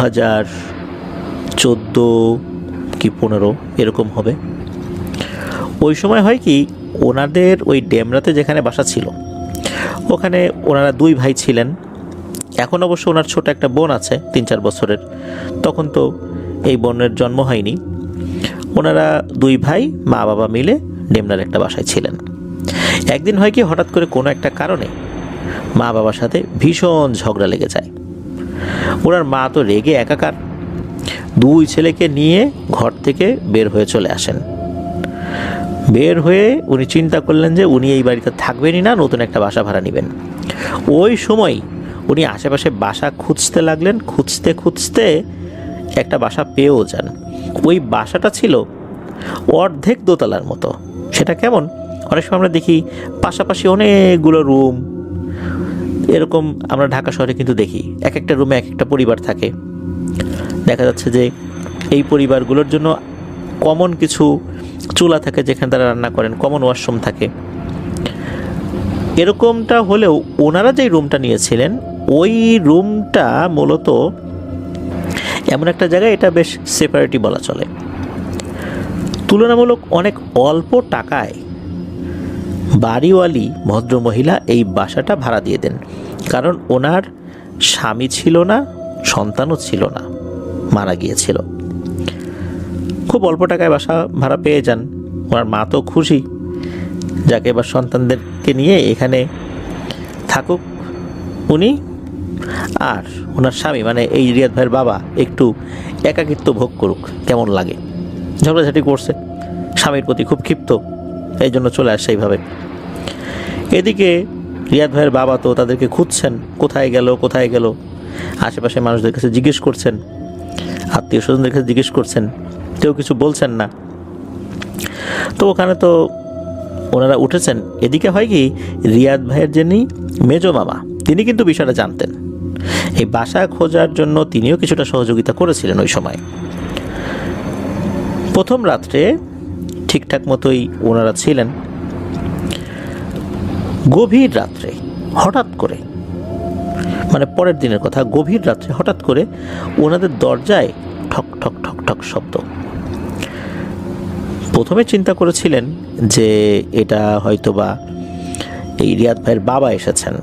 2014 কি 15 এরকম হবে। ওই সময় হয় কি, ওনাদের ওই ডেমরাতে যেখানে বাসা ছিল ওখানে ওনারা 2 ভাই ছিলেন। এখন অবশ্য ওনার ছোট একটা বোন আছে 3-4 বছরের, তখন তো এই বোনের জন্ম হয়নি। ওনারা 2 ভাই মা বাবা মিলে ডেমরার একটা বাসায় ছিলেন। একদিন হয় কি, হঠাৎ করে কোনো একটা কারণে মা বাবার সাথে ভীষণ ঝগড়া লেগে যায়। ওনার মা তো রেগে একাকার, 2 ছেলেকে নিয়ে ঘর থেকে বের হয়ে চলে আসেন। বের হয়ে উনি চিন্তা করলেন যে উনি এই বাড়িতে থাকবেনই না, নতুন একটা বাসা ভাড়া নেবেন। ওই সময় উনি আশেপাশে বাসা খুঁজতে লাগলেন, খুঁজতে খুঁজতে একটা বাসা পেয়েও যান। ওই বাসাটা ছিল অর্ধেক দোতলার মতো। সেটা কেমন, অনেক সময় আমরা দেখি পাশাপাশি অনেকগুলো রুম, এরকম আমরা ঢাকা শহরে কিন্তু দেখি এক একটা রুমে এক একটা পরিবার থাকে। দেখা যাচ্ছে যে এই পরিবারগুলোর জন্য কমন কিছু চুলা থাকে যেখানে তারা রান্না করেন, কমন ওয়াশরুম থাকে। এরকমটা হলেও ওনারা যেই রুমটা নিয়েছিলেন ওই রুমটা মূলত এমন একটা জায়গায়, এটা বেশ সেপারেটই বলা চলে। তুলনামূলক অনেক অল্প টাকায় বাড়িওয়ালি ভদ্রমহিলা এই বাসাটা ভাড়া দিয়ে দেন, কারণ ওনার স্বামী ছিল না, সন্তানও ছিল না, মারা গিয়েছিল। খুব অল্প টাকায় বাসা ভাড়া পেয়ে যান। ওনার মা তো খুশি, যাকে এবার সন্তানদেরকে নিয়ে এখানে থাকুক উনি, আর ওনার স্বামী মানে এই রিয়াদ ভাইয়ের বাবা একটু একাকিত্ব ভোগ করুক, কেমন লাগে। ঝগড়াঝাটি করছে, স্বামীর প্রতি খুব ক্ষিপ্ত, এই জন্য চলে আসছে এইভাবে। এদিকে রিয়াদ ভাইয়ের বাবা তো তাদেরকে খুঁজছেন, কোথায় গেল কোথায় গেল, আশেপাশে মানুষদের কাছে জিজ্ঞেস করছেন, আত্মীয় স্বজনদের কাছে জিজ্ঞেস করছেন, কেউ কিছু বলছেন না। তো ওখানে তো ওনারা উঠেছেন। এদিকে হয় কি, রিয়াদ ভাইয়ের যিনি মেজো মামা, তিনি কিন্তু বিষয়টা জানতেন। এই বাসা খোঁজার জন্য তিনিও কিছুটা সহযোগিতা করেছিলেন ওই সময়। প্রথম রাত্রে ঠিকঠাক মতোই ওনারা ছিলেন। গভীর রাত্রে হঠাৎ করে, মানে পরের দিনের কথা, গভীর রাত্রে হঠাৎ করে ওনাদের দরজায় ঠক ঠক ঠক ঠক শব্দ। প্রথমে চিন্তা করেছিলেন যে এটা হয়তোবা এই রিয়াদ ভাইয়ের বাবা এসেছেন,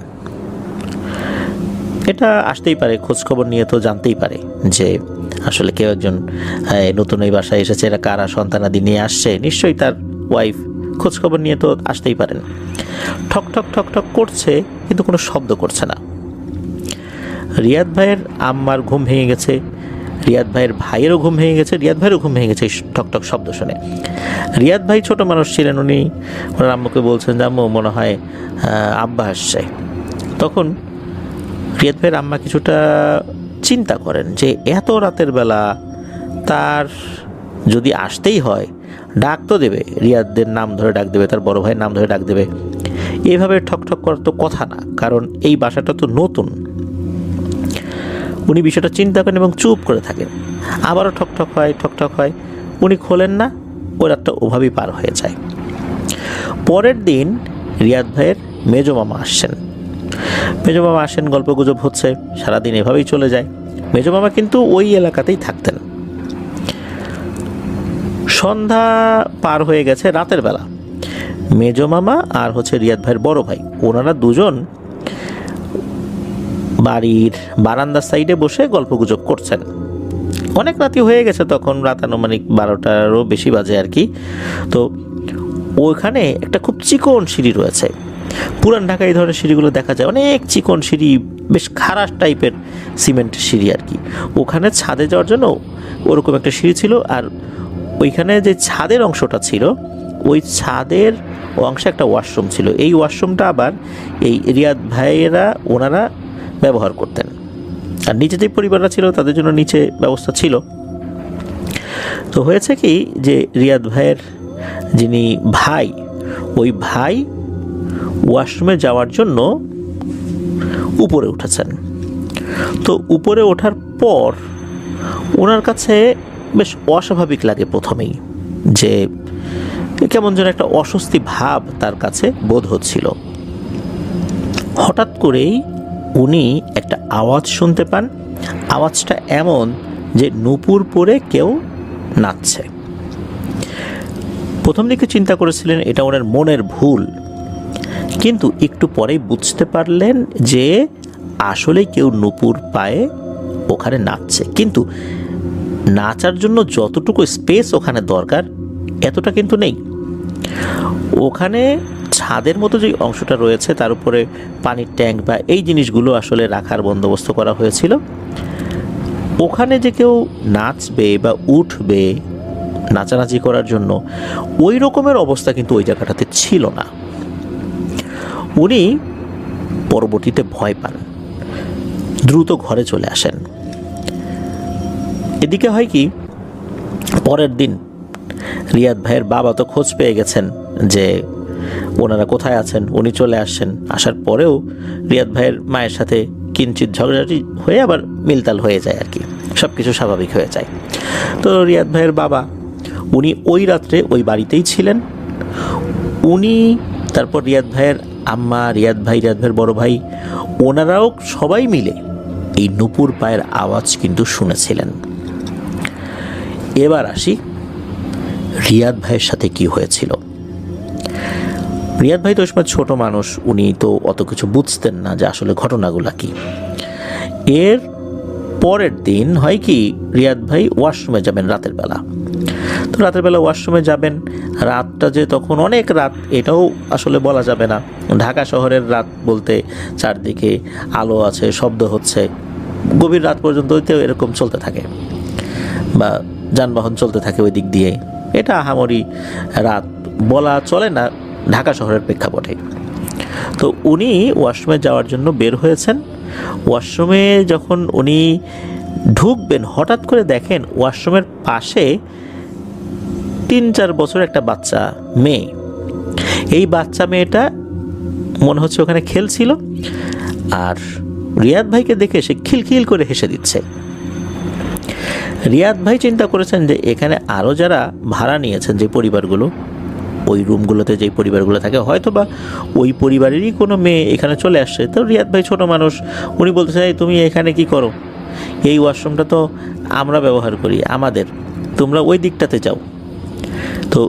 এটা আসতেই পারে, খোঁজখবর নিয়ে তো জানতেই পারে যে আসলে কেউ একজন নতুন এই বাসায় এসেছে, এরা কারা, সন্তানাদি নিয়ে আসছে, নিশ্চয়ই তার ওয়াইফ, খোঁজখবর নিয়ে তো আসতেই পারেন। ঠক ঠক ঠক ঠক করছে কিন্তু কোনো শব্দ করছে না। রিয়াদ ভাইয়ের আম্মার ঘুম ভেঙে গেছে, রিয়াদ ভাইয়ের ভাইয়েরও ঘুম ভেঙে গেছে, রিয়াদ ভাইয়েরও ঘুম ভেঙে গেছে এই ঠক ঠক শব্দ শুনে। রিয়াদ ভাই ছোট মানুষ ছিলেন, উনি ওনার আম্মুকে বলছেন যে আম্মু মনে হয় আব্বা আসছে। তখন রিয়াদ ভাইয়ের আম্মা কিছুটা চিন্তা করেন যে এত রাতের বেলা তার যদি আসতেই হয় ডাক তো দেবে, রিয়াদের নাম ধরে ডাক দেবে, তার বড় ভাইয়ের নাম ধরে ডাক দেবে। এইভাবে ঠক ঠক করার তো কথা না, কারণ এই বাসাটা তো নতুন। উনি বিষয়টা চিন্তা করেন এবং চুপ করে থাকেন। আবারও ঠক ঠক হয়, ঠক ঠক হয়, উনি খোলেন না। ওই রাতটা ওভাবেই পার হয়ে যায়। পরের দিন রিয়াদ ভাইয়ের মেজো মামা আসছেন। মেজো মামা আসেন, গল্পগুজব হচ্ছে, সারাদিন এভাবেই চলে যায়। মেজো মামা কিন্তু ওই এলাকাতেই থাকতেন। সন্ধ্যা পার হয়ে গেছে, রাতের বেলা মেজো মামা আর রিয়াদ ভাইয়ের বড় ভাই, ওনারা দুজন বাড়ির বারান্দার সাইডে বসে গল্পগুজব করছেন। অনেক রাতি হয়ে গেছে তখন, রাত আনুমানিক 12টারও বেশি বাজে আর কি। তো ওইখানে একটা খুব চিকন সিঁড়ি রয়েছে। পুরান ঢাকা এই ধরনের সিঁড়িগুলো দেখা যায়, অনেক চিকন সিঁড়ি, বেশ খারাপ টাইপের সিমেন্টের সিঁড়ি আর কি। ওখানে ছাদে যাওয়ার জন্য ওরকম একটা সিঁড়ি ছিল। আর ওইখানে যে ছাদের অংশটা ছিল, ওই ছাদের অংশে একটা ওয়াশরুম ছিল। এই ওয়াশরুমটা আবার এই রিয়াদ ভাইয়েরা ওনারা ব্যবহার করতেন। আর নিচে যে পরিবাররা ছিল তাদের জন্য নিচে ব্যবস্থা ছিল। তো হয়েছে কি যে রিয়াদ ভাইয়ের যিনি ভাই, ওই ভাই ওয়াশরুমে যাওয়ার জন্য উপরে উঠেছেন। তো উপরে ওঠার পর ওনার কাছে বেশ অস্বাভাবিক লাগে প্রথমেই, যে কেমন যেন একটা অস্বস্তি ভাব তার কাছে বোধ হচ্ছিল। হঠাৎ করেই উনি একটা আওয়াজ শুনতে পান আওয়াজটা এমন যে নূপুর পরে কেউ নাচছে। প্রথম দিকে চিন্তা করেছিলেন এটা ওনার মনের ভুল, কিন্তু একটু পরেই বুঝতে পারলেন যে আসলে কেউ নূপুর পায়ে ওখানে নাচছে, কিন্তু নাচার জন্য যতটুকু স্পেস ওখানে দরকার এতটা কিন্তু নেই। ওখানে ছাদের মতো যে অংশটা রয়েছে তার উপরে পানির ট্যাঙ্ক বা এই জিনিসগুলো আসলে রাখার বন্দোবস্ত করা হয়েছিল। ওখানে যে কেউ নাচবে বা উঠবে নাচানাচি করার জন্য ওই রকমের অবস্থা কিন্তু ওই জায়গাটাতে ছিল না। উনি পরবর্তীতে ভয় পান, দ্রুত ঘরে চলে আসেন। এদিকে হয় কি, পরের দিন রিয়াদ ভাইয়ের বাবা তো খোঁজ পেয়ে গেছেন যে ওনারা কোথায় আছেন। উনি চলে আসছেন, আসার পরেও রিয়াদ ভাইয়ের মায়ের সাথে কিঞ্চিত ঝগড়াঝাটি হয়ে আবার মিলতাল হয়ে যায় আর কি, সব কিছু স্বাভাবিক হয়ে যায়। তো রিয়াদ ভাইয়ের বাবা উনি ওই রাত্রে ওই বাড়িতেই ছিলেন। উনি তারপর রিয়াদ ভাইয়ের আম্মা, রিয়াদ ভাইয়ের বড় ভাই, ওনারাও সবাই মিলে এই নূপুর পায়ের আওয়াজ কিন্তু শুনেছিলেন। এবার আসি রিয়াদ ভাইয়ের সাথে কি হয়েছিল। রিয়াদ ভাই তো ওই সময় ছোট মানুষ, উনি তো অত কিছু বুঝতেন না যে আসলে ঘটনাগুলা কি। এর পরের দিন হয় কি, রিয়াদ ভাই ওয়াশরুমে যাবেন রাতের বেলা। তো রাতের বেলা ওয়াশরুমে যাবেন, রাতটা যে তখন অনেক রাত এটাও আসলে বলা যাবে না। ঢাকা শহরের রাত বলতে চারদিকে আলো আছে, শব্দ হচ্ছে, গভীর রাত পর্যন্ত এরকম চলতে থাকে বা যানবাহন চলতে থাকে ওই দিক দিয়ে। এটা আহামরি রাত বলা চলে না ঢাকা শহরের প্রেক্ষাপটে। তো উনি ওয়াশরুমে যাওয়ার জন্য বের হয়েছেন। ওয়াশরুমে যখন উনি ঢুকবেন হঠাৎ করে দেখেন ওয়াশরুমের পাশে 3-4 বছর একটা বাচ্চা মেয়ে। এই বাচ্চা মেয়েটা মনে হচ্ছে ওখানে খেলছিল, আর রিয়াদ ভাইকে দেখে সে খিলখিল করে হেসে দিচ্ছে। রিয়াদ ভাই চিন্তা করেছেন যে এখানে আরও যারা ভাড়া নিয়েছেন, যে পরিবারগুলো ওই রুমগুলোতে যেই পরিবারগুলো থাকে, হয়তো বা ওই পরিবারেরই কোনো মেয়ে এখানে চলে আসছে। তো রিয়াদ ভাই ছোট মানুষ, উনি বলতে চাই তুমি এখানে কি করো, এই ওয়াশরুমটা তো আমরা ব্যবহার করি আমাদের, তোমরা ওই দিকটাতে যাও। তো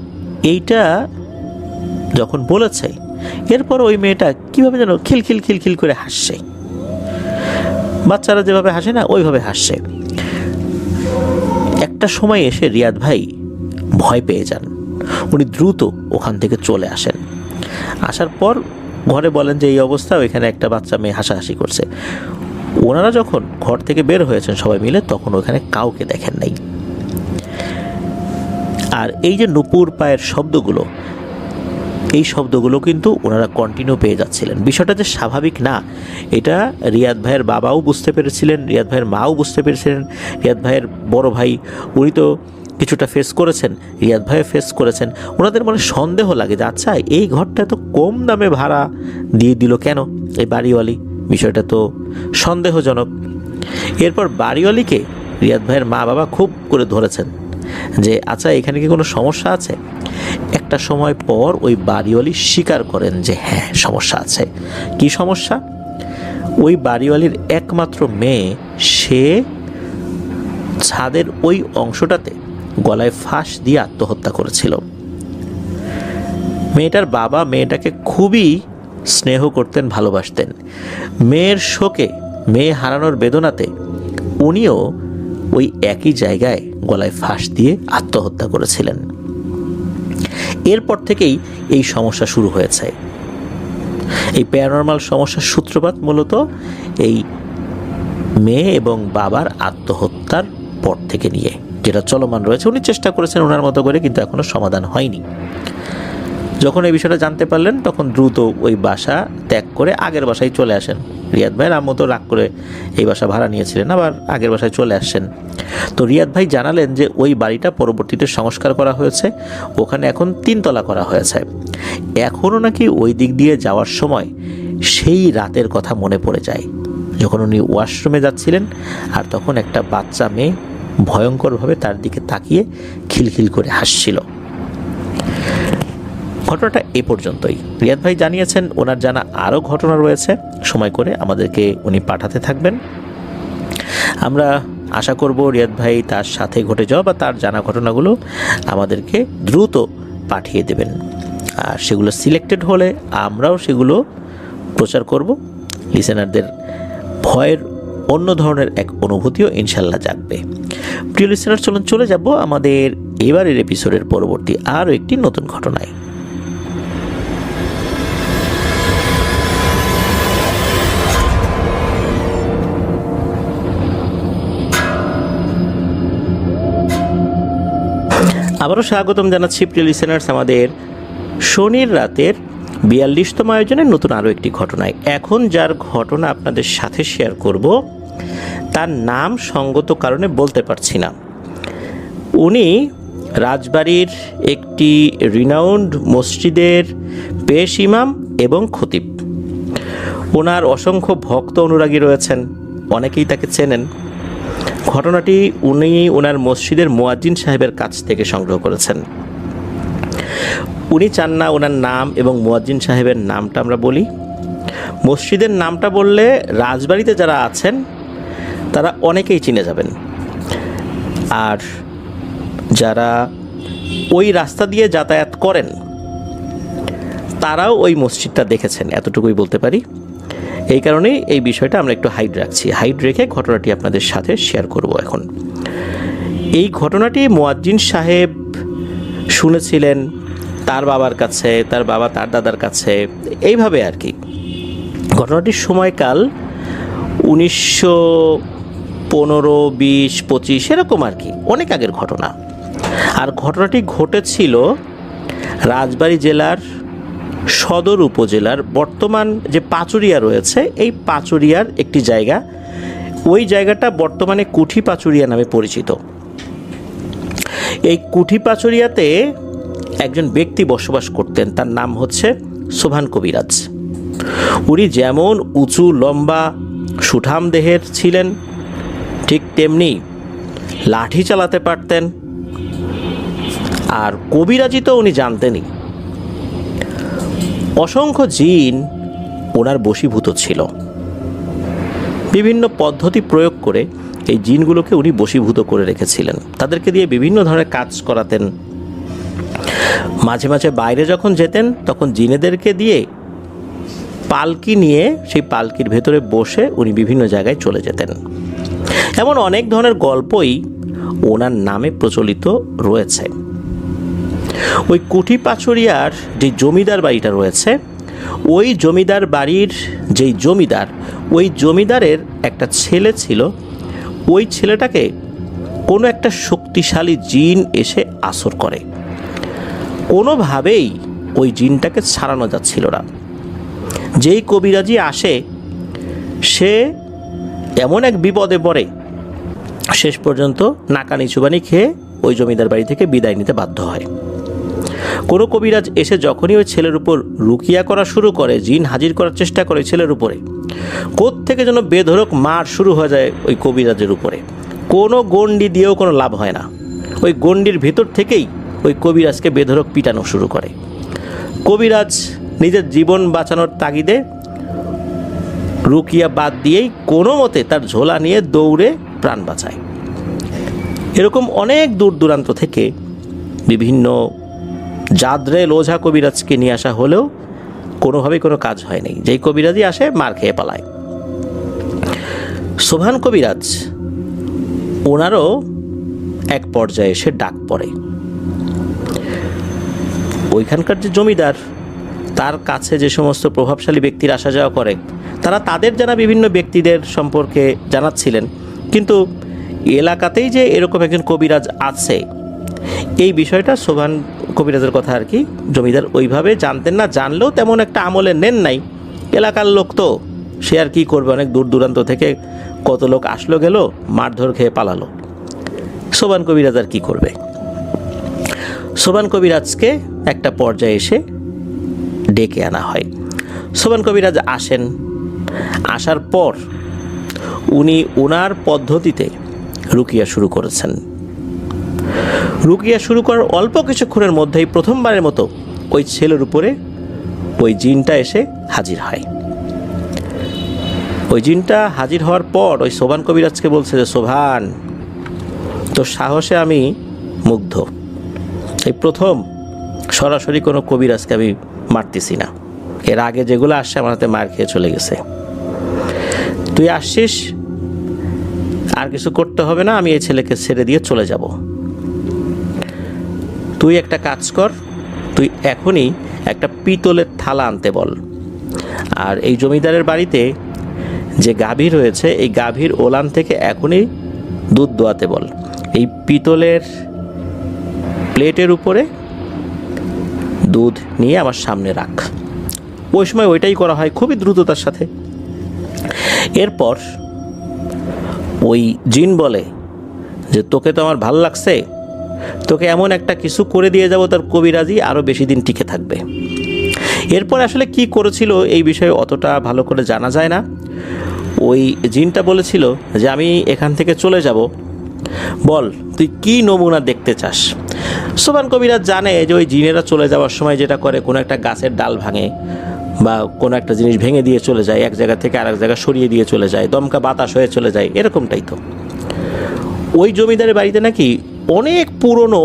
এইটা যখন বলেছে, এরপর ওই মেয়েটা কীভাবে যেন খিলখিল খিলখিল করে হাসছে, বাচ্চারা যেভাবে হাসে না ওইভাবে হাসছে। একটা সময় এসে রিয়াদ ভাই ভয় পেয়ে যান, উনি দ্রুত ওখান থেকে চলে আসেন। আসার পর ঘরে বলেন যে এই অবস্থা, ওইখানে একটা বাচ্চা মেয়ে হাসাহাসি করছে। ওনারা যখন ঘর থেকে বের হয়েছেন সবাই মিলে, তখন ওখানে কাউকে দেখেন নাই। আর এই যে নূপুর পায়ের শব্দগুলো, এই শব্দগুলো কিন্তু ওনারা কন্টিনিউ পেয়ে যাচ্ছিলেন। বিষয়টা যে স্বাভাবিক না এটা রিয়াদ ভাইয়ের বাবাও বুঝতে পেরেছিলেন, রিয়াদ ভাইয়ের মাও বুঝতে পেরেছিলেন, রিয়াদ ভাইয়ের বড় ভাই উনি তো কিছুটা ফেস করেছেন, রিয়াদ ভাইও ফেস করেছেন। ওনাদের মনে সন্দেহ লাগে যে আচ্ছা এই ঘরটা তো কম দামে ভাড়া দিয়ে দিল কেন এই বাড়িওয়ালি, বিষয়টা তো সন্দেহজনক। এরপর বাড়িওয়ালিকে রিয়াদ ভাইয়ের মা বাবা খুব করে ধরেছেন যে আচ্ছা এখানে কি কোনো সমস্যা আছে। একটা সময় পর ওই বাড়িওয়ালি স্বীকার করেন যে হ্যাঁ সমস্যা আছে। কি সমস্যা? ওই বাড়িওয়ালির একমাত্র মেয়ে, সে ছাদের ওই অংশটাতে গলায় ফাঁস দিয়ে আত্মহত্যা করেছিল। মেয়েটার বাবা মেয়েটাকে খুবই স্নেহ করতেন, ভালোবাসতেন। মেয়ের শোকে, মেয়ে হারানোর বেদনাতে উনিও ওই একই জায়গায় গলায় ফাঁস দিয়ে আত্মহত্যা করেছিলেন। এরপর থেকেই এই সমস্যা শুরু হয়েছে। এই প্যারানরমাল সমস্যার সূত্রপাত মূলত এই মেয়ে এবং বাবার আত্মহত্যার পর থেকে নিয়ে, যেটা চলমান রয়েছে। উনি চেষ্টা করেছেন ওনার মতো করে, কিন্তু এখনো সমাধান হয়নি। যখন এই বিষয়টা জানতে পারলেন তখন দ্রুত ওই বাসা ত্যাগ করে আগের বাসায় চলে আসেন। রিয়াদ ভাইয়ের আম্মু তো রাগ করে এই বাসা ভাড়া নিয়েছিলেন, আবার আগের বাসায় চলে আসছেন। তো রিয়াদ ভাই জানালেন যে ওই বাড়িটা পরবর্তীতে সংস্কার করা হয়েছে, ওখানে এখন 3 তলা করা হয়েছে। এখনও নাকি ওই দিক দিয়ে যাওয়ার সময় সেই রাতের কথা মনে পড়ে যায়, যখন উনি ওয়াশরুমে যাচ্ছিলেন আর তখন একটা বাচ্চা মেয়ে ভয়ঙ্করভাবে তার দিকে তাকিয়ে খিলখিল করে হাসছিল। ঘটনাটা এ পর্যন্তই। রিয়াদ ভাই জানিয়েছেন ওনার জানা আরও ঘটনা রয়েছে, সময় করে আমাদেরকে উনি পাঠাতে থাকবেন। আমরা আশা করব রিয়াদ ভাই তার সাথে ঘটে যাওয়া বা তার জানা ঘটনাগুলো আমাদেরকে দ্রুত পাঠিয়ে দেবেন, আর সেগুলো সিলেক্টেড হলে আমরাও সেগুলো প্রচার করব। লিসেনারদের ভয়ের অন্য ধরনের এক অনুভূতিও ইনশাল্লাহ জাগবে। প্রিয় লিসেনার, চলে যাব আমাদের এবারের এপিসোডের পরবর্তী আরও একটি নতুন ঘটনায়। আবারও স্বাগতম জানাচ্ছি প্রিয় লিসেনার্স আমাদের শনির রাতের 42তম আয়োজনের নতুন আরও একটি ঘটনায়। এখন যার ঘটনা আপনাদের সাথে শেয়ার করব তার নাম সঙ্গত কারণে বলতে পারছি না। উনি রাজবাড়ির একটি রিনাউন্ড মসজিদের পেশ ইমাম এবং খতিব। ওনার অসংখ্য ভক্ত অনুরাগী রয়েছেন, অনেকেই তাকে চেনেন। ঘটনাটি উনি ওনার মসজিদের মুয়াজ্জিন সাহেবের কাছ থেকে সংগ্রহ করেছেন। উনি চান না ওনার নাম এবং মুয়াজ্জিন সাহেবের নামটা আমরা বলি। মসজিদের নামটা বললে রাজবাড়িতে যারা আছেন তারা অনেকেই চিনে যাবেন, আর যারা ওই রাস্তা দিয়ে যাতায়াত করেন তারাও ওই মসজিদটা দেখেছেন, এতটুকুই বলতে পারি। এই কারণেই এই বিষয়টা আমরা একটু হাইড রাখছি। হাইড রেখে ঘটনাটি আপনাদের সাথে শেয়ার করব। এখন এই ঘটনাটি মুয়াজ্জিন সাহেব শুনেছিলেন তার বাবার কাছে, তার বাবা তার দাদার কাছে, এইভাবে আর কি। ঘটনাটির সময়কাল 1915, 20, 25 এরকম আর কি, অনেক আগের ঘটনা। আর ঘটনাটি ঘটেছিল রাজবাড়ী জেলার সদর উপজেলার বর্তমান যে পাচুরিয়া রয়েছে, এই পাচুরিয়ার একটি জায়গা। ওই জায়গাটা বর্তমানে কুঠি পাচুরিয়া নামে পরিচিত। এই কুঠি পাচুরিয়াতে একজন ব্যক্তি বসবাস করতেন, তার নাম হচ্ছে সোবহান কবিরাজ। উনি যেমন উঁচু লম্বা সুঠাম দেহের ছিলেন, ঠিক তেমনি লাঠি চালাতে পারতেন, আর কবিরাজি তো উনি জানতেনই। অসংখ্য জিন ওনার বশীভূত ছিল। বিভিন্ন পদ্ধতি প্রয়োগ করে এই জিনগুলোকে উনি বশীভূত করে রেখেছিলেন। তাদেরকে দিয়ে বিভিন্ন ধরনের কাজ করাতেন। মাঝে মাঝে বাইরে যখন যেতেন তখন জিনেদেরকে দিয়ে পালকি নিয়ে সেই পালকির ভেতরে বসে উনি বিভিন্ন জায়গায় চলে যেতেন। এমন অনেক ধরনের গল্পই ওনার নামে প্রচলিত রয়েছে। ওই কুঠি পাচুরিয়ার যে জমিদার বাড়িটা রয়েছে, ওই জমিদার বাড়ির যেই জমিদার, ওই জমিদারের একটা ছেলে ছিল। ওই ছেলেটাকে কোনো একটা শক্তিশালী জিন এসে আসর করে। কোনোভাবেই ওই জিনটাকে ছাড়ানো যাচ্ছিল না। যেই কবিরাজি আসে সে এমন এক বিপদে পড়ে, শেষ পর্যন্ত নাকানি চুবানি খেয়ে ওই জমিদার বাড়ি থেকে বিদায় নিতে বাধ্য হয়। কোনো কবিরাজ এসে যখনই ওই ছেলের উপর রুকিয়া করা শুরু করে, জিন হাজির করার চেষ্টা করে ছেলের উপরে, কোত্থেকে যেন বেধড়ক মার শুরু হয়ে যায় ওই কবিরাজের উপরে। কোনো গণ্ডি দিয়েও কোনো লাভ হয় না। ওই গণ্ডির ভিতর থেকেই ওই কবিরাজকে বেধড়ক পিটানো শুরু করে। কবিরাজ নিজের জীবন বাঁচানোর তাগিদে রুকিয়া বাদ দিয়েই কোনো মতে তার ঝোলা নিয়ে দৌড়ে প্রাণ বাঁচায়। এরকম অনেক দূর দূরান্ত থেকে বিভিন্ন জাদরে লোঝা কবিরাজকে নিয়ে আসা হলেও কোনোভাবেই কোনো কাজ হয়নি। যেই কবিরাজই আসে মার খেয়ে পালায়। সোবহান কবিরাজ ওনারও এক পর্যায়ে এসে ডাক পড়ে। ওইখানকার যে জমিদার, তার কাছে যে সমস্ত প্রভাবশালী ব্যক্তির আসা যাওয়া করে, তারা তাদের জানা বিভিন্ন ব্যক্তিদের সম্পর্কে জানাচ্ছিলেন, কিন্তু এলাকাতেই যে এরকম একজন কবিরাজ আছে এই বিষয়টা সোবহান কবিরাজের কথা আর কি জমিদার ওইভাবে জানতেন না। জানলেও তেমন একটা আমলে নেন নাই। এলাকার লোক তো, সে আর কি করবে, অনেক দূর দূরান্ত থেকে কত লোক আসলো গেল, মারধর খেয়ে পালালো। সোবহান কবিরাজ আর কি করবে? সোবহান কবিরাজকে একটা পর্যায়ে এসে ডেকে আনা হয়। সোবহান কবিরাজ আসেন। আসার পর উনি ওনার পদ্ধতিতে রুকিয়া শুরু করেছেন। রুকিয়া শুরু করার অল্প কিছুক্ষণের মধ্যেই প্রথমবারের মতো ওই ছেলের উপরে ওই জিনটা এসে হাজির হয়। ওই জিনটা হাজির হওয়ার পর ওই সোভান কবিরাজকে বলছে যে, সোভান, তোর সাহসে আমি মুগ্ধ। এই প্রথম সরাসরি কোনো কবিরাজকে আমি মারতেছি না। এর আগে যেগুলো আসছে আমার হাতে মার খেয়ে চলে গেছে। তুই আসছিস, আর কিছু করতে হবে না, আমি এই ছেলেকে ছেড়ে দিয়ে চলে যাব। তুই একটা কাজ কর, তুই এখনই একটা পিতলের থালা আনতে বল, আর এই জমিদারের বাড়িতে যে গাভী রয়েছে এই গাভীর ওলান থেকে এখনই দুধ দোয়াতে বল। এই পিতলের প্লেটের উপরে দুধ নিয়ে আমার সামনে রাখ। ওই সময় ওইটাই করা হয় খুবই দ্রুততার সাথে। এরপর ওই জিন বলে যে, তোকে তো আমার ভাল লাগছে, তোকে এমন একটা কিছু করে দিয়ে যাব তার কবিরাজি আরও বেশি দিন টিকে থাকবে। এরপর আসলে কি করেছিল এই বিষয়ে অতটা ভালো করে জানা যায় না। ওই জিনটা বলেছিল যে, আমি এখান থেকে চলে যাব, বল তুই কি নমুনা দেখতে চাস। সোভান কবিরাজ জানে যে ওই জিনেরা চলে যাওয়ার সময় যেটা করে, কোনো একটা গাছের ডাল ভাঙে বা কোনো একটা জিনিস ভেঙে দিয়ে চলে যায়, এক জায়গা থেকে আরেক জায়গা সরিয়ে দিয়ে চলে যায়, দমকা বাতাস হয়ে চলে যায়, এরকমটাই তো। ওই জমিদারের বাড়িতে নাকি অনেক পুরনো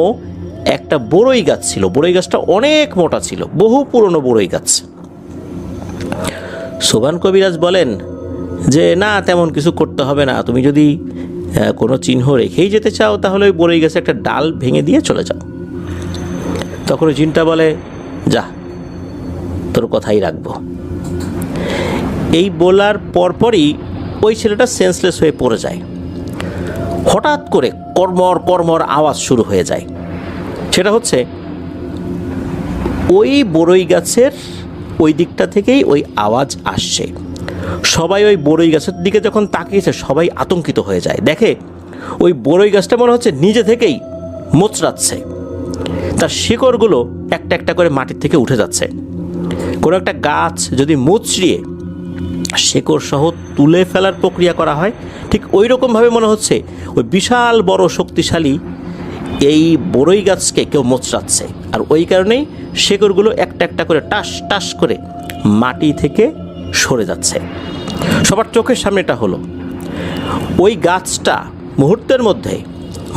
একটা বড়ই গাছ ছিল। বড়ই গাছটা অনেক মোটা ছিল, বহু পুরনো বড়ই গাছ। সোভান কবিরাজ বলেন যে, না, তেমন কিছু করতে হবে না, তুমি যদি কোনো চিহ্ন রেখেই যেতে চাও তাহলে ওই বড়ই গাছে একটা ডাল ভেঙে দিয়ে চলে যাও। তখন ওই জিনটা বলে, যা, তোর কথাই রাখবো। এই বলার পরপরই ওই ছেলেটা সেন্সলেস হয়ে পড়ে যায়। হঠাৎ করে কর্মর কর্মর আওয়াজ শুরু হয়ে যায়। সেটা হচ্ছে ওই বড়ই গাছের ওই দিকটা থেকেই ওই আওয়াজ আসছে। সবাই ওই বড়ই গাছের দিকে যখন তাকিয়েছে সবাই আতঙ্কিত হয়ে যায়। দেখে ওই বড়ই গাছটা মনে হচ্ছে নিজে থেকেই মোচড়াচ্ছে, তার শিকড়গুলো একটা একটা করে মাটির থেকে উঠে যাচ্ছে। কোনো একটা গাছ যদি মুচড়িয়ে শিকড় সহ তুলে ফেলার প্রক্রিয়া করা হয়, ঠিক ওই রকমভাবে মনে হচ্ছে ওই বিশাল বড় শক্তিশালী এই বড়ই গাছকে কেউ মোচড়াচ্ছে। আর ওই কারণেই শিকড়গুলো একটা একটা করে টাস টাস করে মাটি থেকে সরে যাচ্ছে। সবার চোখের সামনে এটা হলো। ওই গাছটা মুহূর্তের মধ্যে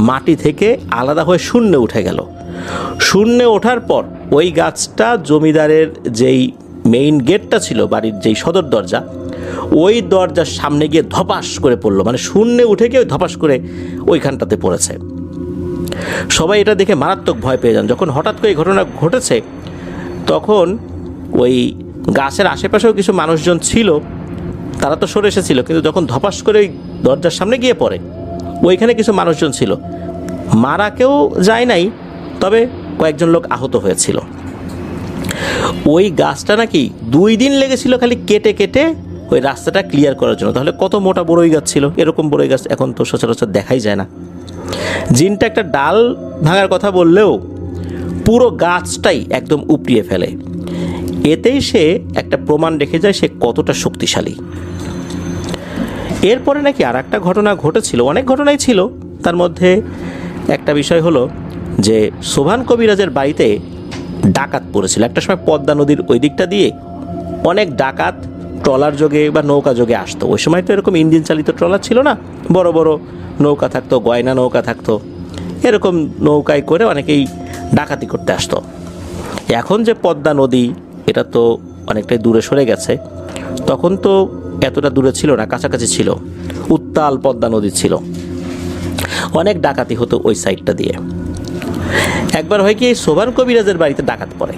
মাটি থেকে আলাদা হয়ে শূন্যে উঠে গেল। শূন্যে ওঠার পর ওই গাছটা জমিদারের যেই মেইন গেটটা ছিল, বাড়ির যেই সদর দরজা, ওই দরজার সামনে গিয়ে ধপাস করে পড়লো। মানে শূন্যে উঠে গিয়ে ধপাস করে ওইখানটাতে পড়েছে। সবাই এটা দেখে মারাত্মক ভয় পেয়ে যান। যখন হঠাৎ করে এই ঘটনা ঘটেছে তখন ওই গাছের আশেপাশেও কিছু মানুষজন ছিল, তারা তো সরে এসেছিল, কিন্তু যখন ধপাস করে ওই দরজার সামনে গিয়ে পড়ে ওইখানে কিছু মানুষজন ছিল। মারা কেউ যায় নাই, তবে কয়েকজন লোক আহত হয়েছিল। ওই গাছটা নাকি 2 দিন লেগেছিল খালি কেটে কেটে ওই রাস্তাটা ক্লিয়ার করার জন্য। তাহলে কত মোটা বড়ই গাছ ছিল! এরকম বড়ই গাছ এখন তো সচরাচর দেখাই যায় না। জিনটা একটা ডাল ভাঙার কথা বললেও পুরো গাছটাই একদম উপড়িয়ে ফেলে। এতেই সে একটা প্রমাণ রেখে যায় সে কতটা শক্তিশালী। এরপরে নাকি আর একটা ঘটনা ঘটেছিল, অনেক ঘটনাই ছিল। তার মধ্যে একটা বিষয় হলো যে সোভান কবিরাজের বাড়িতে ডাকাত পড়েছিল। একটা সময় পদ্মা নদীর ওই দিকটা দিয়ে অনেক ডাকাত ট্রলার যোগে বা নৌকা যোগে আসতো। ওই সময় তো এরকম ইঞ্জিন চালিত ট্রলার ছিল না, বড় বড় নৌকা থাকতো, গয়না নৌকা থাকতো। এরকম নৌকায় করে অনেকেই ডাকাতি করতে আসতো। এখন যে পদ্মা নদী, এটা তো অনেকটাই দূরে সরে গেছে। তখন তো এতটা দূরে ছিল না, কাছাকাছি ছিল। উত্তাল পদ্মা নদী ছিল, অনেক ডাকাতি হতো ওই সাইডটা দিয়ে। একবার হয় কি, এই সোভান কবিরাজের বাড়িতে ডাকাত পড়ে।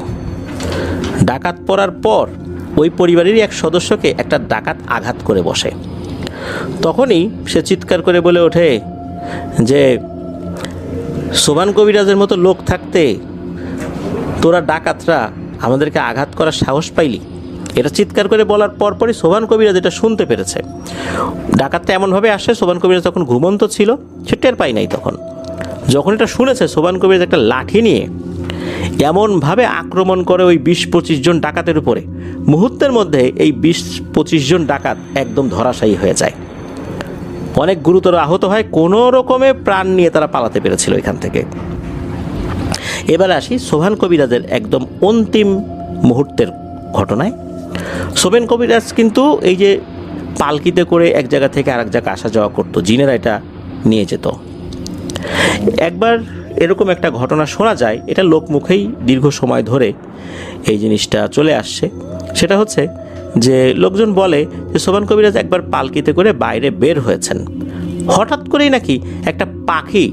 ডাকাত পড়ার পর ওই পরিবারেরই এক সদস্যকে একটা ডাকাত আঘাত করে বসে। তখনই সে চিৎকার করে বলে ওঠে যে, সোভান কবিরাজের মতো লোক থাকতে তোরা ডাকাতরা আমাদেরকে আঘাত করার সাহস পাইলি। এটা চিৎকার করে বলার পরপরই সোভান কবিরাজ এটা শুনতে পেরেছে। ডাকাতটা এমনভাবে আসে, সোভান কবিরাজ তখন ঘুমন্ত ছিল, সে টের পাই নাই। তখন যখন এটা শুনেছে, সোভান কবিরাজ একটা লাঠি নিয়ে এমনভাবে আক্রমণ করে ওই 20-25 জন ডাকাতের উপরে। মুহূর্তের মধ্যে এই 20-25 জন ডাকাত একদম ধরাশায়ী হয়ে যায়, অনেক গুরুতর আহত হয়। কোনো রকমে প্রাণ নিয়ে তারা পালাতে পেরেছিল এখান থেকে। এবার আসি সোভান কবিরাজের একদম অন্তিম মুহূর্তের ঘটনায়। সোভান কবিরাজ কিন্তু এই যে পালকিতে করে এক জায়গা থেকে আরেক জায়গায় আসা যাওয়া করতো, জিনেরা এটা নিয়ে যেত। একবার এরকম একটা ঘটনা শোনা যায়, এটা লোকমুখেই দীর্ঘ সময় ধরে এই জিনিসটা চলে আসছে। সেটা হচ্ছে যে লোকজন বলে যে সোবান কবিরাজ একবার পালকিতে করে বাইরে বের হয়েছেন, হঠাৎ করেই নাকি একটা পাখি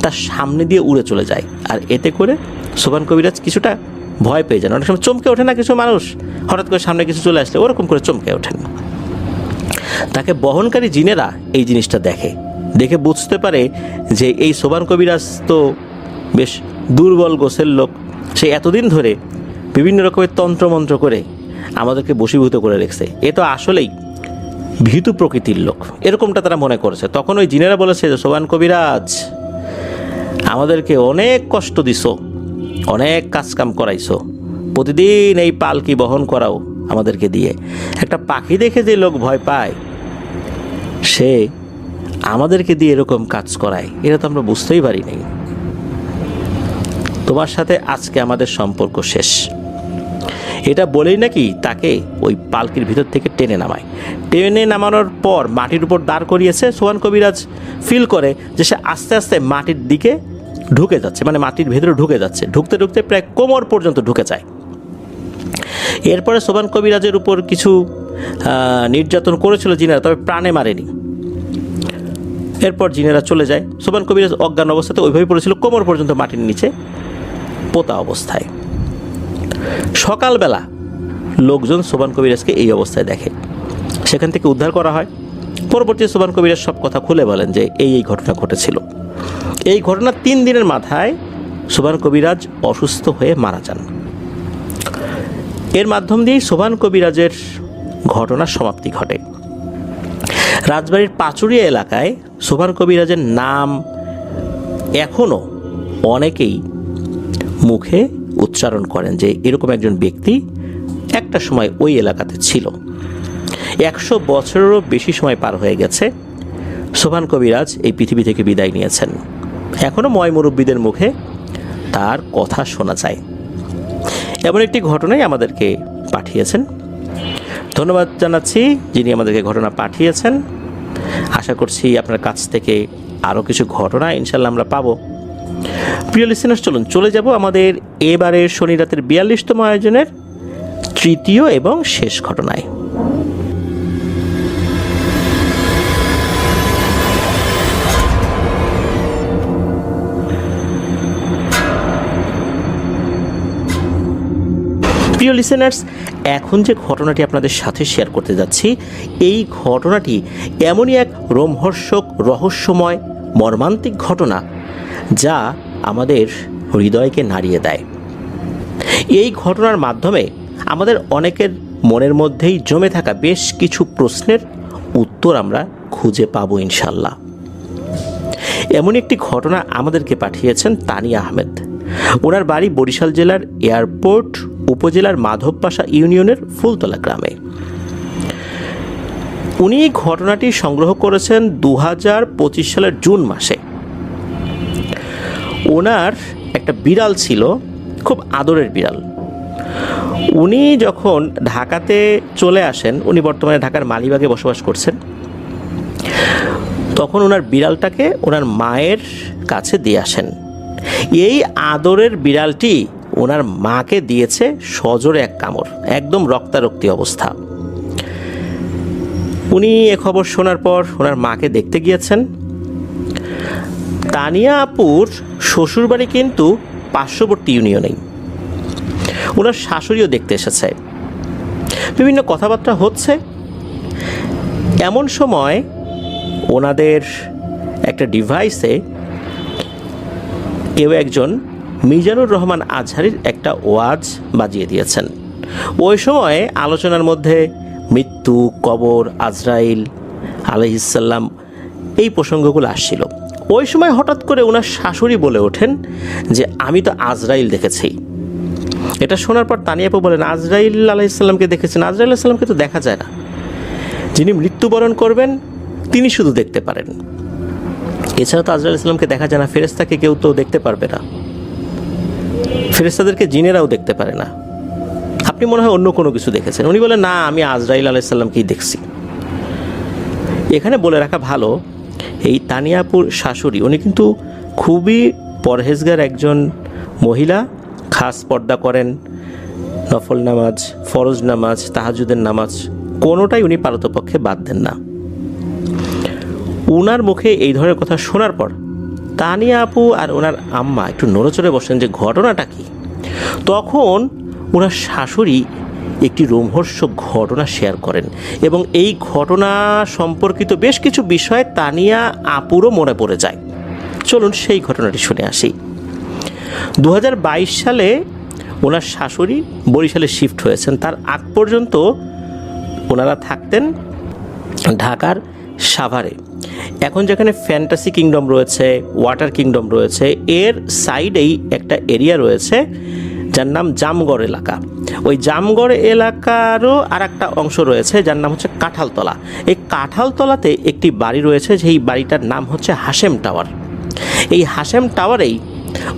তার সামনে দিয়ে উড়ে চলে যায়, আর এতে করে সোবান কবিরাজ কিছুটা ভয় পেয়ে যান। অনেক সময় চমকে ওঠে না কিছু মানুষ, হঠাৎ করে সামনে কিছু চলে আসলে ওরকম করে চমকে ওঠেন। তাকে বহনকারী জিনেরা এই জিনিসটা দেখে বুঝতে পারে যে এই সোবান কবিরাজ তো বেশ দুর্বল গোছের লোক, সে এতদিন ধরে বিভিন্ন রকমের তন্ত্রমন্ত্র করে আমাদেরকে বশীভূত করে রেখেছে, এ তো আসলেই ভীতু প্রকৃতির লোক, এরকমটা তারা মনে করেছে। তখন ওই জিনেরা বলেছে যে সোবান কবিরাজ আমাদেরকে অনেক কষ্ট দিছো, অনেক কাজকাম করাইছো, প্রতিদিন এই পালকি বহন করাও আমাদেরকে দিয়ে। একটা পাখি দেখে যে লোক ভয় পায়, সে আমাদেরকে দিয়ে এরকম কাজ করায়, এটা তো আমরা বুঝতেই পারি নাই। তোমার সাথে আজকে আমাদের সম্পর্ক শেষ, এটা বলেই নাকি তাকে ওই পালকির ভিতর থেকে টেনে নামানোর পর মাটির উপর দাঁড় করিয়েছে। সোবান কবিরাজ ফিল করে যে সে আস্তে আস্তে মাটির দিকে ঢুকে যাচ্ছে, মানে মাটির ভেতরে ঢুকে যাচ্ছে, ঢুকতে ঢুকতে প্রায় কোমর পর্যন্ত ঢুকে যায়। এরপরে সোবান কবিরাজের উপর কিছু নির্যাতন করেছিল জিনেরা, তবে প্রাণে মারেনি। এরপর জিনেরা চলে যায়, সোবান কবিরাজ অজ্ঞান অবস্থাতে ওইভাবেই পড়েছিল, কোমর পর্যন্ত মাটির নিচে পোতা অবস্থায়। সকালবেলা লোকজন সোবান কবিরাজকে এই অবস্থায় দেখে, সেখান থেকে উদ্ধার করা হয়। পরবর্তীতে সোবান কবিরাজ সব কথা খুলে বলেন যে এই ঘটনা ঘটেছিল। এই ঘটনার 3 দিনের মাথায় সোবান কবিরাজ অসুস্থ হয়ে মারা যান। এর মাধ্যম দিয়েই সোবান কবিরাজের ঘটনার সমাপ্তি ঘটে। রাজবাড়ির পাচুরিয়া এলাকায় সোবান কবিরাজের নাম এখনও অনেকেই মুখে উচ্চারণ করেন যে এরকম একজন ব্যক্তি একটা সময় ওই এলাকাতে ছিল। 100 বছরেরও বেশি সময় পার হয়ে গেছে, সোবান কবিরাজ এই পৃথিবী থেকে বিদায় নিয়েছেন। এখনও ময় মুরব্বীদের মুখে তার কথা শোনা যায়। এমন একটি ঘটনাই আমাদেরকে পাঠিয়েছেন। ধন্যবাদ জানাচ্ছি যিনি আমাদেরকে ঘটনা পাঠিয়েছেন। আশা করছি আপনার কাছ থেকে আরও কিছু ঘটনা ইনশাল্লাহ আমরা পাবো। প্রিয় লিসেনার্স, চলুন চলে যাব আমাদের এবারের শনি রাতের 42তম আয়োজনের তৃতীয় এবং শেষ ঘটনায়। প্রিয় লিসেনার্স, এখন যে ঘটনাটি আপনাদের সাথে শেয়ার করতে যাচ্ছি, এই ঘটনাটি এমনই এক রোমহর্ষক, রহস্যময়, মর্মান্তিক ঘটনা যা আমাদের হৃদয়কে নাড়িয়ে দেয়। এই ঘটনার মাধ্যমে আমাদের অনেকের মনের মধ্যেই জমে থাকা বেশ কিছু প্রশ্নের উত্তর আমরা খুঁজে পাবো ইনশাল্লাহ। এমন একটি ঘটনা আমাদেরকে পাঠিয়েছেন তানিয়া আহমেদ। ওনার বাড়ি বরিশাল জেলার এয়ারপোর্ট উপজেলার মাধবপাশা ইউনিয়নের ফুলতলা গ্রামে। উনি ঘটনাটি সংগ্রহ করেছেন 2025 সালের জুন মাসে। ওনার একটা বিড়াল ছিল, খুব আদরের বিড়াল। উনি যখন ঢাকাতে চলে আসেন, উনি বর্তমানে ঢাকার মালিবাগে বসবাস করছেন, তখন ওনার বিড়ালটাকে ওনার মায়ের কাছে দিয়ে আসেন। এই আদরের বিড়ালটি ওনার মাকে দিয়েছে সজোরে এক কামড়, একদম রক্তারক্তি অবস্থা। উনি এ খবর শোনার পর ওনার মাকে দেখতে গিয়েছেন। তানিয়া আপুর শ্বশুরবাড়ি কিন্তু পার্শ্ববর্তী ইউনিয়নেই। ওনার শাশুড়িও দেখতে এসেছে, বিভিন্ন কথাবার্তা হচ্ছে। এমন সময় ওনাদের একটা ডিভাইসে কেউ একজন মিজানুর রহমান আজহারির একটা ওয়াজ বাজিয়ে দিয়েছেন। ওই সময় আলোচনার মধ্যে মৃত্যু, কবর, আজরাইল আলাইহিসসালাম এই প্রসঙ্গগুলো আসছিল। ওই সময় হঠাৎ করে ওনার শাশুড়ি বলে ওঠেন যে আমি তো আজরাইল দেখেছি। এটা শোনার পর তানিয়া আপু বলেন, আজরাইল আলাইহিসসালামকে দেখেছেন? আজরাইল আলাইহিসসালামকে তো দেখা যায় না, যিনি মৃত্যুবরণ করবেন তিনি শুধু দেখতে পারেন, এছাড়া তো আজরাইল আলাইহিসসালামকে দেখা যায় না। ফেরেশতাকে কেউ তো দেখতে পারবে না, ফেরেশতাদেরকে জিনেরাও দেখতে পারে না, আপনি মনে হয় অন্য কোনো কিছু দেখেছেন। উনি বলেন, না, আমি আজরাইল আলাইহিসসালামকেই দেখছি। এখানে বলে রাখা ভালো, এই তানিয়া আপুর শাশুড়ি উনি কিন্তু খুবই পরহেজগার একজন মহিলা, খাস পর্দা করেন, নফল নামাজ, ফরজ নামাজ, তাহাজ্জুদের নামাজ কোনোটাই উনি পারতপক্ষে বাদ দেন না। উনার মুখে এই ধরনের কথা শোনার পর তানিয়া আপু আর ওনার আম্মা একটু নড়েচড়ে বসেন যে ঘটনাটা কি। তখন ওনার শাশুড়ি একটি রোমহর্ষক ঘটনা শেয়ার করেন এবং এই ঘটনা সম্পর্কিত বেশ কিছু বিষয় তানিয়া আপুরও মনে পড়ে যায়। চলুন সেই ঘটনাটি শুনে আসি। 2022 সালে ওনার শাশুড়ি বরিশালে শিফট হয়েছেন। তার আগ পর্যন্ত ওনারা থাকতেন ঢাকার সাভারে। এখন যেখানে ফ্যান্টাসি কিংডম রয়েছে, ওয়াটার কিংডম রয়েছে, এর সাইডেই একটা এরিয়া রয়েছে যার নাম জামগড় এলাকা। ওই জামগড় এলাকারও আর একটা অংশ রয়েছে যার নাম হচ্ছে কাঁঠালতলা। এই কাঁঠালতলাতে একটি বাড়ি রয়েছে, যেই বাড়িটার নাম হচ্ছে হাশেম টাওয়ার। এই হাশেম টাওয়ারেই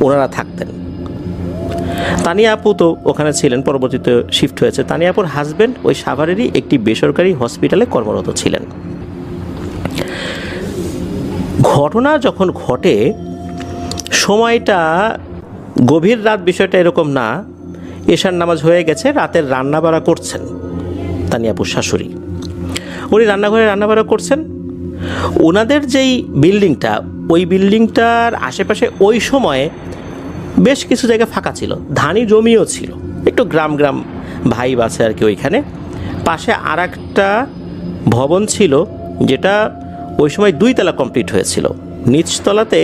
ওনারা থাকতেন। তানিয়া আপু তো ওখানে ছিলেন, পরবর্তীতে শিফট হয়েছে। তানিয়া আপুর হাজব্যান্ড ওই সাভারেরই একটি বেসরকারি হসপিটালে কর্মরত ছিলেন। ঘটনা যখন ঘটে সময়টা গভীর রাত, বিষয়টা এরকম না, এশার নামাজ হয়ে গেছে, রাতের রান্নাবাড়া করছেন তানিয়া আপুর শাশুড়ি। উনি রান্নাঘরে রান্নাবাড়া করছেন। ওনাদের যেই বিল্ডিংটা, ওই বিল্ডিংটার আশেপাশে ওই সময়ে বেশ কিছু জায়গা ফাঁকা ছিল, ধানি জমিও ছিল, একটু গ্রাম গ্রাম ভাইব আছে আর কি ওইখানে। পাশে আর একটা ভবন ছিল যেটা ওই সময় 2 তলা কমপ্লিট হয়েছিল। নিচতলাতে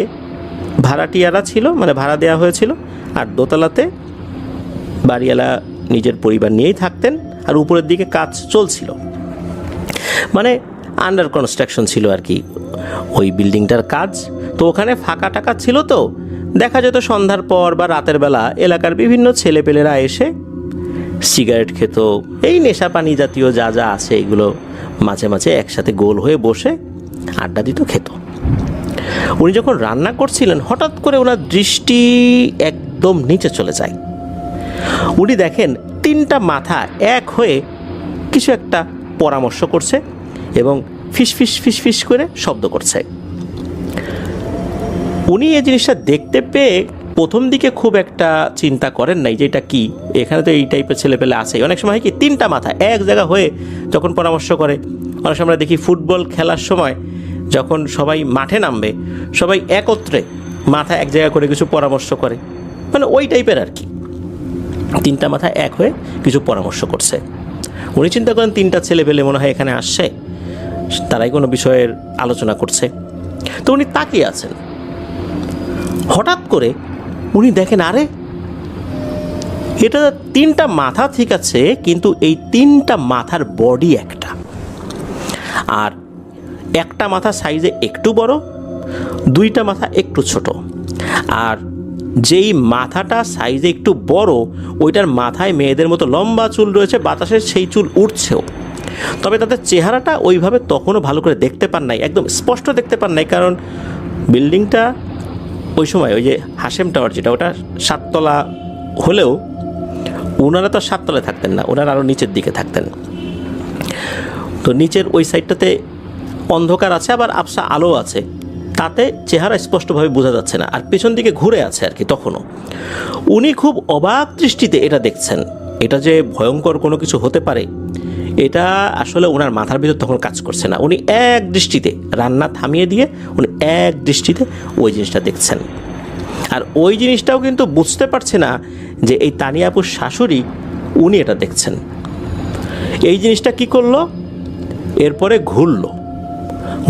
ভাড়াটিয়ারা ছিল, মানে ভাড়া দেওয়া হয়েছিল, আর দোতলাতে বাড়িওয়ালা নিজের পরিবার নিয়েই থাকতেন, আর উপরের দিকে কাজ চলছিল, মানে আন্ডার কনস্ট্রাকশন ছিল আর কি ওই বিল্ডিংটার কাজ। তো ওখানে ফাঁকা টাকা ছিল, তো দেখা যেত সন্ধ্যার পর বা রাতের বেলা এলাকার বিভিন্ন ছেলেপেলেরা এসে সিগারেট খেত, এই নেশা পানি জাতীয় যা যা আছে এগুলো মাঝে মাঝে একসাথে গোল হয়ে বসে আড্ডা দিত, খেত। উনি যখন রান্না করছিলেন হঠাৎ করে ওনার দৃষ্টি একদম নিচে চলে যায়। উনি দেখেন 3টা মাথা এক হয়ে কিছু একটা পরামর্শ করছে এবং ফিস ফিস ফিস ফিস করে শব্দ করছে। উনি এই জিনিসটা দেখতে পেয়ে প্রথম দিকে খুব একটা চিন্তা করেন নাই যে এটা কি, এখানে তো এই টাইপের ছেলেপেলে আছে। অনেক সময় কি 3টা মাথা এক জায়গা হয়ে যখন পরামর্শ করে, অনেক সময় আমরা দেখি ফুটবল খেলার সময় যখন সবাই মাঠে নামবে, সবাই একত্রে মাথা এক জায়গা করে কিছু পরামর্শ করে, মানে ওই টাইপের আর কি। 3টা মাথা এক হয়ে কিছু পরামর্শ করছে। উনি চিন্তা করেন 3টা ছেলেপেলে মনে হয় এখানে আসছে, তারাই কোনো বিষয়ের আলোচনা করছে। তো উনি তাকিয়ে আছেন, হঠাৎ করে উনি দেখেন আরে এটা 3টা মাথা ঠিক আছে, কিন্তু এই 3টা মাথার বডি একটা, আর একটা মাথা সাইজে একটু বড়, 2টা মাথা একটু ছোট, আর যেই মাথাটা সাইজে একটু বড় ওইটার মাথায় মেয়েদের মতো লম্বা চুল রয়েছে, বাতাসে সেই চুল উঠছেও। তবে তাদের চেহারাটা ওইভাবে তখনও ভালো করে দেখতে পান নাই, একদম স্পষ্ট দেখতে পান নাই, কারণ বিল্ডিংটা ওই সময় ওই যে হাশেম টাওয়ার যেটা, ওটা 7 তলা হলেও ওনারা তো 7 তলায় থাকতেন না, ওনারা আরও নিচের দিকে থাকতেন। তো নিচের ওই সাইডটাতে অন্ধকার আছে, আবার আবসা আলো আছে, তাতে চেহারা স্পষ্টভাবে বোঝা যাচ্ছে না, আর পেছন দিকে ঘুরে আছে আর কি। তখনও উনি খুব অবাক দৃষ্টিতে এটা দেখছেন, এটা যে ভয়ঙ্কর কোনো কিছু হতে পারে এটা আসলে ওনার মাথার ভিতর তখন কাজ করছে না। উনি এক দৃষ্টিতে রান্না থামিয়ে দিয়ে উনি এক দৃষ্টিতে ওই জিনিসটা দেখছেন, আর ওই জিনিসটাও কিন্তু বুঝতে পারছে না যে এই তানিয়া আপুর শাশুড়ি উনি এটা দেখছেন। এই জিনিসটা কি করলো, এরপরে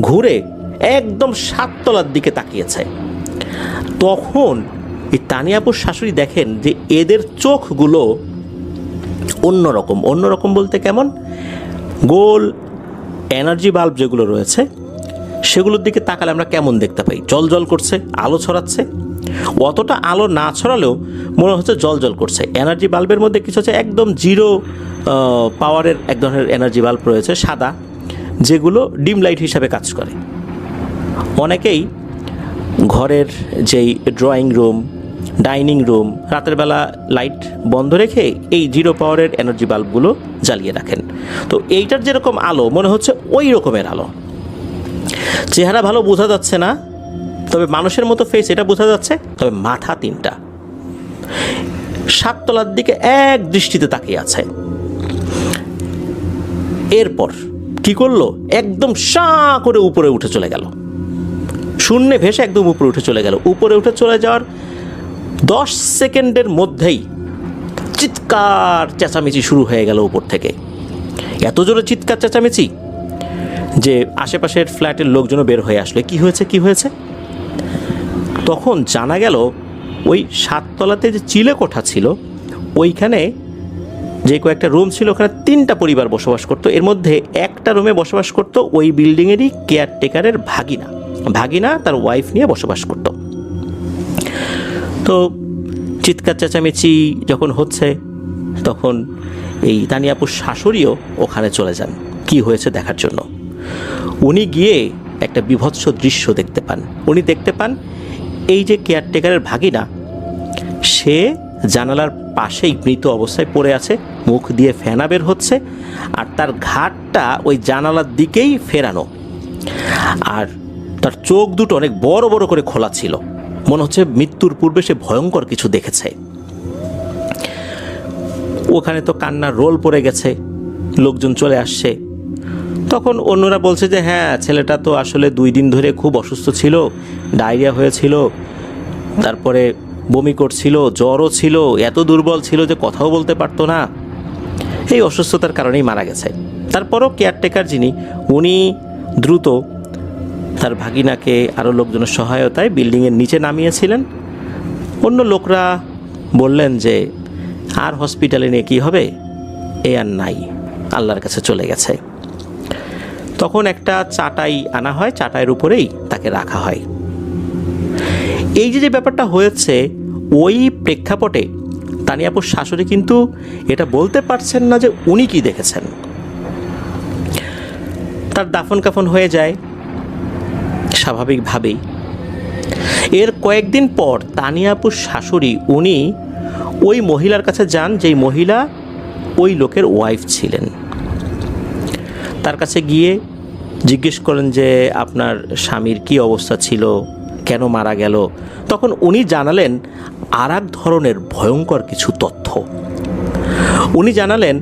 ঘুরে একদম 7 তলার দিকে তাকিয়েছে। তখন এই তানিয়া আপুর শাশুড়ি দেখেন যে এদের চোখগুলো অন্যরকম বলতে কেমন, গোল এনার্জি বাল্ব যেগুলো রয়েছে সেগুলোর দিকে তাকালে আমরা কেমন দেখতে পাই, জল করছে, আলো ছড়াচ্ছে। অতটা আলো না ছড়ালেও মনে হচ্ছে জল করছে। এনার্জি বাল্বের মধ্যে কিছু হচ্ছে একদম 0 পাওয়ারের এক ধরনের এনার্জি বাল্ব রয়েছে সাদা, যেগুলো ডিম লাইট হিসাবে কাজ করে। অনেকেই ঘরের যেই ড্রয়িং রুম, ডাইনিং রুম রাতের বেলা লাইট বন্ধ রেখে এই 0 পাওয়ারের এনার্জি বাল্বগুলো জ্বালিয়ে রাখেন। তো এইটার যেরকম আলো মনে হচ্ছে ওই রকমের আলো, চেহারা ভালো বোঝা যাচ্ছে না, তবে মানুষের মতো ফেস এটা বোঝা যাচ্ছে, তবে মাথা 3টা, 7 তলার দিকে এক দৃষ্টিতে তাকিয়ে আছে। এরপর কি করলো, একদম সাঁ করে উপরে উঠে চলে গেল, শূন্যে ভেসে একদম উপরে উঠে চলে গেল। উপরে উঠে চলে যাওয়ার 10 সেকেন্ডের মধ্যেই চিৎকার চেঁচামেচি শুরু হয়ে গেল উপর থেকে। এত জোরে চিৎকার চেঁচামেচি যে আশেপাশের ফ্ল্যাটের লোকজনও বের হয়ে আসলো, কি হয়েছে কি হয়েছে। তখন জানা গেল ওই 7 তলাতে যে চিলে কোঠা ছিল, ওইখানে যে কয়েকটা রুম ছিল, ওখানে 3টা পরিবার বসবাস করতো। এর মধ্যে একটা রুমে বসবাস করতো ওই বিল্ডিংয়েরই কেয়ারটেকারের ভাগিনা তার ওয়াইফ নিয়ে বসবাস করতো। তো চিৎকার চেঁচামেচি যখন হচ্ছে, তখন এই তানিয়াপুর শাশুড়িও ওখানে চলে যান কি হয়েছে দেখার জন্য। উনি গিয়ে একটা বিভৎস দৃশ্য দেখতে পান। উনি দেখতে পান এই যে কেয়ারটেকারের ভাগিনা, সে জানালার পাশেই মৃত অবস্থায় পড়ে আছে, মুখ দিয়ে ফেনা বের হচ্ছে, আর তার ঘাটটা ওই জানালার দিকেই ফেরানো, আর তার চোখ দুটো অনেক বড় বড় করে খোলা ছিল। মনে হচ্ছে মৃত্যুর পূর্বে সে ভয়ঙ্কর কিছু দেখেছে। ওখানে তো কান্নার রোল পড়ে গেছে, লোকজন চলে আসছে। তখন অন্যরা বলছে যে হ্যাঁ, ছেলেটা তো আসলে 2 দিন ধরে খুব অসুস্থ ছিল, ডায়রিয়া হয়েছিল, তারপরে বমি করছিল, জ্বরও ছিল, এত দুর্বল ছিল যে কথাও বলতে পারতো না, এই অসুস্থতার কারণেই মারা গেছে। তারপরও কেয়ারটেকার যিনি, উনি দ্রুত তার ভাগিনাকে আরও লোকজনের সহায়তায় বিল্ডিংয়ের নিচে নামিয়েছিলেন। অন্য লোকরা বললেন যে আর হসপিটালে নিয়ে কী হবে, এ আর নাই, আল্লাহর কাছে চলে গেছে। তখন একটা চাটাই আনা হয়, চাটাইয়ের উপরেই তাকে রাখা হয়। এই যে ব্যাপারটা হয়েছে, ওই প্রেক্ষাপটে তানিয়াপুর শাশুড়ি কিন্তু এটা বলতে পারছেন না যে উনি কি দেখেছেন। তার দাফন কাফন হয়ে যায় স্বাভাবিকভাবেই। এর কয়েকদিন পর তানিয়াপুর শাশুড়ি উনি ওই মহিলার কাছে যান, যেই মহিলা ওই লোকের ওয়াইফ ছিলেন। তার কাছে গিয়ে জিজ্ঞেস করেন যে আপনার স্বামীর কি অবস্থা ছিল, কেন মারা গেল। তখন উনি জানালেন আর এক ধরনের ভয়ঙ্কর কিছু তথ্য। উনি জানালেন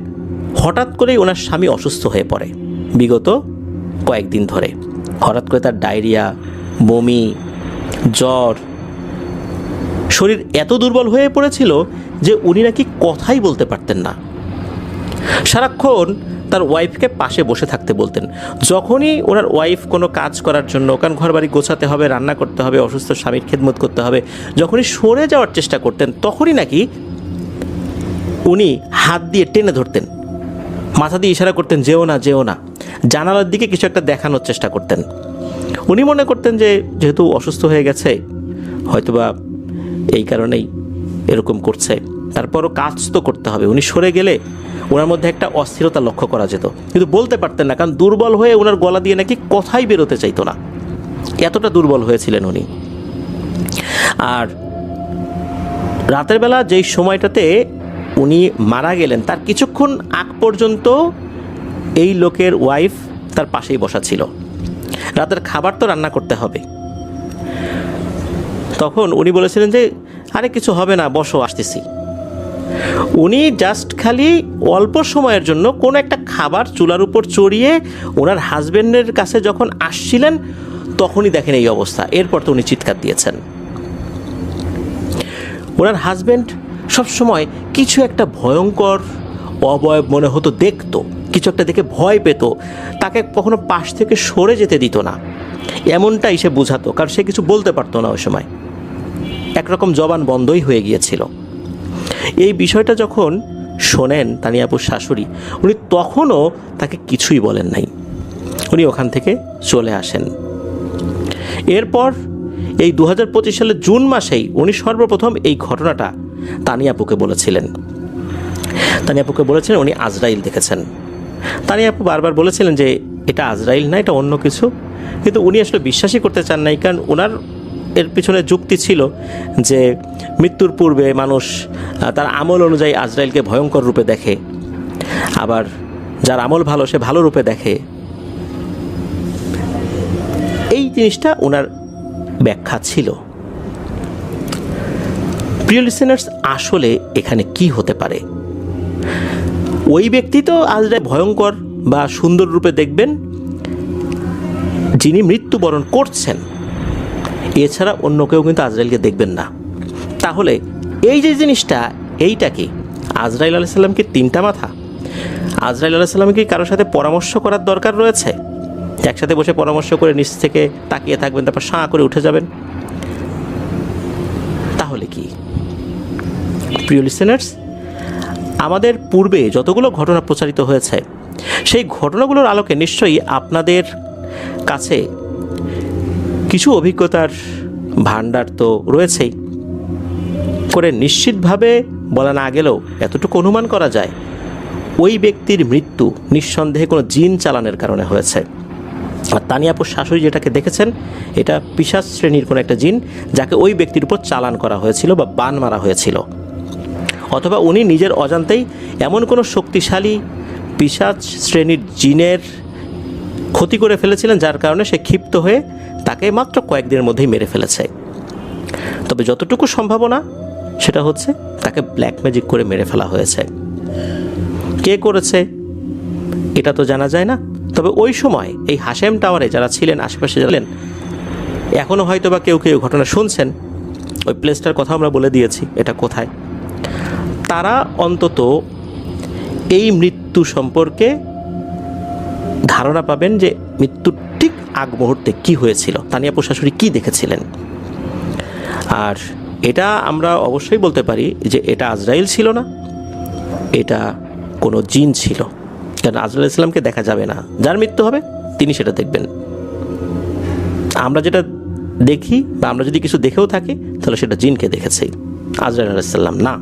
হঠাৎ করেই ওনার স্বামী অসুস্থ হয়ে পড়ে। বিগত কয়েকদিন ধরে হঠাৎ করে তার ডায়রিয়া, বমি, জ্বর, শরীর এত দুর্বল হয়ে পড়েছিল যে উনি নাকি কথাই বলতে পারতেন না। সারাক্ষণ তার ওয়াইফকে পাশে বসে থাকতে বলতেন। যখনই ওনার ওয়াইফ কোনো কাজ করার জন্য, কারণ ঘর বাড়ি গোছাতে হবে, রান্না করতে হবে, অসুস্থ স্বামীর খেদমত করতে হবে, যখনই সরে যাওয়ার চেষ্টা করতেন, তখনই নাকি উনি হাত দিয়ে টেনে ধরতেন, মাথা দিয়ে ইশারা করতেন যেও না যেও না, জানালার দিকে কিছু একটা দেখানোর চেষ্টা করতেন। উনি মনে করতেন যে যেহেতু অসুস্থ হয়ে গেছে, হয়তোবা এই কারণেই এরকম করছে, তারপরও কাজ তো করতে হবে। উনি সরে গেলে ওনার মধ্যে একটা অস্থিরতা লক্ষ্য করা যেত, কিন্তু বলতে পারতেন না, কারণ দুর্বল হয়ে ওনার গলা দিয়ে নাকি কথাই বেরোতে চাইতো না, এতটা দুর্বল হয়েছিলেন উনি। আর রাতের বেলা যেই সময়টাতে উনি মারা গেলেন, তার কিছুক্ষণ আগ পর্যন্ত এই লোকের ওয়াইফ তার পাশেই বসা ছিল। রাতের খাবার তো রান্না করতে হবে। তখন উনি বলেছিলেন যে আরে কিছু হবে না, বসো, আসতেছি। উনি জাস্ট খালি অল্প সময়ের জন্য কোনো একটা খাবার চুলার উপর চড়িয়ে ওনার হাজব্যান্ডের কাছে যখন আসছিলেন, তখনই দেখেন এই অবস্থা। এরপর তো উনি চিৎকার দিয়েছেন। ওনার হাজব্যান্ড সবসময় কিছু একটা ভয়ঙ্কর অবয়ব মনে হতো, দেখতো কিছু একটা দেখে ভয় পেত, তাকে কখনো পাশ থেকে সরে যেতে দিত না, এমনটাই সে বোঝাতো, কারণ সে কিছু বলতে পারতো না ওই সময়, একরকম জবান বন্ধই হয়ে গিয়েছিল। এই বিষয়টা যখন শোনেন তানিয়াপুর শাশুড়ি, উনি তখনও তাকে কিছুই বলেন নাই, উনি ওখান থেকে চলে আসেন। এরপর এই 2025 সালের জুন মাসেই উনি সর্বপ্রথম এই ঘটনাটা তানিয়াপুকে বলেছিলেন। তানিয়াপুকে বলেছিলেন উনি আজরাইল দেখেছেন। তানিয়াপু বারবার বলেছিলেন যে এটা আজরাইল না, এটা অন্য কিছু, কিন্তু উনি আসলে বিশ্বাসই করতে চান নাই, কারণ ওনার এর পিছনে যুক্তি ছিল যে মৃত্যুর পূর্বে মানুষ তার আমল অনুযায়ী আজরাইলকে ভয়ঙ্কর রূপে দেখে, আবার যার আমল ভালো সে ভালো রূপে দেখে। জিনিসটা ওনার ব্যাখ্যা ছিল। প্রিয় লিসেনার্স, আসলে এখানে কি হতে পারে? ওই ব্যক্তি তো আজরাইল ভয়ঙ্কর বা সুন্দর রূপে দেখবেন যিনি মৃত্যুবরণ করছেন, এছাড়া অন্য কেউ কিন্তু আজরাইলকে দেখবেন না। তাহলে এই যে জিনিসটা, এইটা কি আজরাইল আলাইহিস সালাম কি তিনটা মাথা? আজরাইল আলাইহিস সালাম কি কারোর সাথে পরামর্শ করার দরকার রয়েছে? একসাথে বসে পরামর্শ করে নিচ থেকে তাকিয়ে থাকবেন, তারপর সাঁ করে উঠে যাবেন? তাহলে কি? প্রিয় লিসেনার্স, আমাদের পূর্বে যতগুলো ঘটনা প্রচারিত হয়েছে, সেই ঘটনাগুলোর আলোকে নিশ্চয়ই আপনাদের কাছে কিছু অভিজ্ঞতার ভাণ্ডার তো রয়েছেই। করে নিশ্চিতভাবে বলা না গেলেও এতটুকু অনুমান করা যায়, ওই ব্যক্তির মৃত্যু নিঃসন্দেহে কোনো জিন চালানের কারণে হয়েছে। আর তানিয়া আপুর শাশুড়ি যেটাকে দেখেছেন, এটা পিশাচ শ্রেণীর কোনো একটা জিন, যাকে ওই ব্যক্তির উপর চালান করা হয়েছিল বা বান মারা হয়েছিল। অথবা উনি নিজের অজান্তেই এমন কোনো শক্তিশালী পিশাচ শ্রেণীর জিনের ক্ষতি করে ফেলেছিলেন, যার কারণে সে ক্ষিপ্ত হয়ে তাকে মাত্র কয়েকদিনের মধ্যেই মেরে ফেলেছে। তবে যতটুকু সম্ভাবনা সেটা হচ্ছে তাকে ব্ল্যাক ম্যাজিক করে মেরে ফেলা হয়েছে। কে করেছে এটা তো জানা যায় না। তবে ওই সময় এই হাশেম টাওয়ারে যারা ছিলেন, আশেপাশে ছিলেন, এখনও হয়তো বা কেউ কেউ ঘটনা শুনছেন, ওই প্লেসটার কথা আমরা বলে দিয়েছি এটা কোথায়, তারা অন্তত এই মৃত্যু সম্পর্কে ধারণা পাবেন যে মৃত্যুর ঠিক আগ মুহূর্তে কী হয়েছিল, তানিয়া আপুর শাশুড়ি কী দেখেছিলেন। আর এটা আমরা অবশ্যই বলতে পারি যে এটা আজরাইল ছিল না, এটা কোনো জিন ছিল। কারণ আজরাইল ইসলামকে দেখা যাবে না, যার মৃত্যু হবে তিনি সেটা দেখবেন। আমরা যেটা দেখি বা আমরা যদি কিছু দেখেও থাকি, তাহলে সেটা জিনকে দেখেছি, আজরাইল আলাইহিসসালাম না।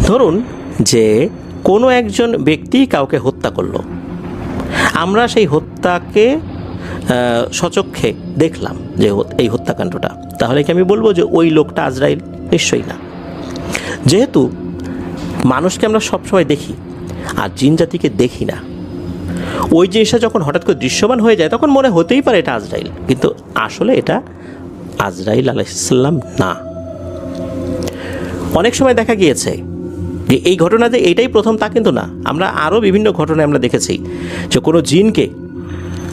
ধরুন যে কোনো একজন ব্যক্তি কাউকে হত্যা করলো, আমরা সেই হত্যাকে সচক্ষে দেখলাম যে এই হত্যাকাণ্ডটা, তাহলে কি আমি বলবো যে ওই লোকটা আজরাইল? নিশ্চয়ই না। যেহেতু মানুষকে আমরা সবসময় দেখি আর জিন জাতিকে দেখি না, ওই জিনিসটা যখন হঠাৎ করে দৃশ্যমান হয়ে যায় তখন মনে হতেই পারে এটা আজরাইল, কিন্তু আসলে এটা আজরাইল আলাইহিসসালাম না। অনেক সময় দেখা গিয়েছে যে এই ঘটনাতে এইটাই প্রথম, তা কিন্তু না। আমরা আরও বিভিন্ন ঘটনায় আমরা দেখেছি যে কোনো জিনকে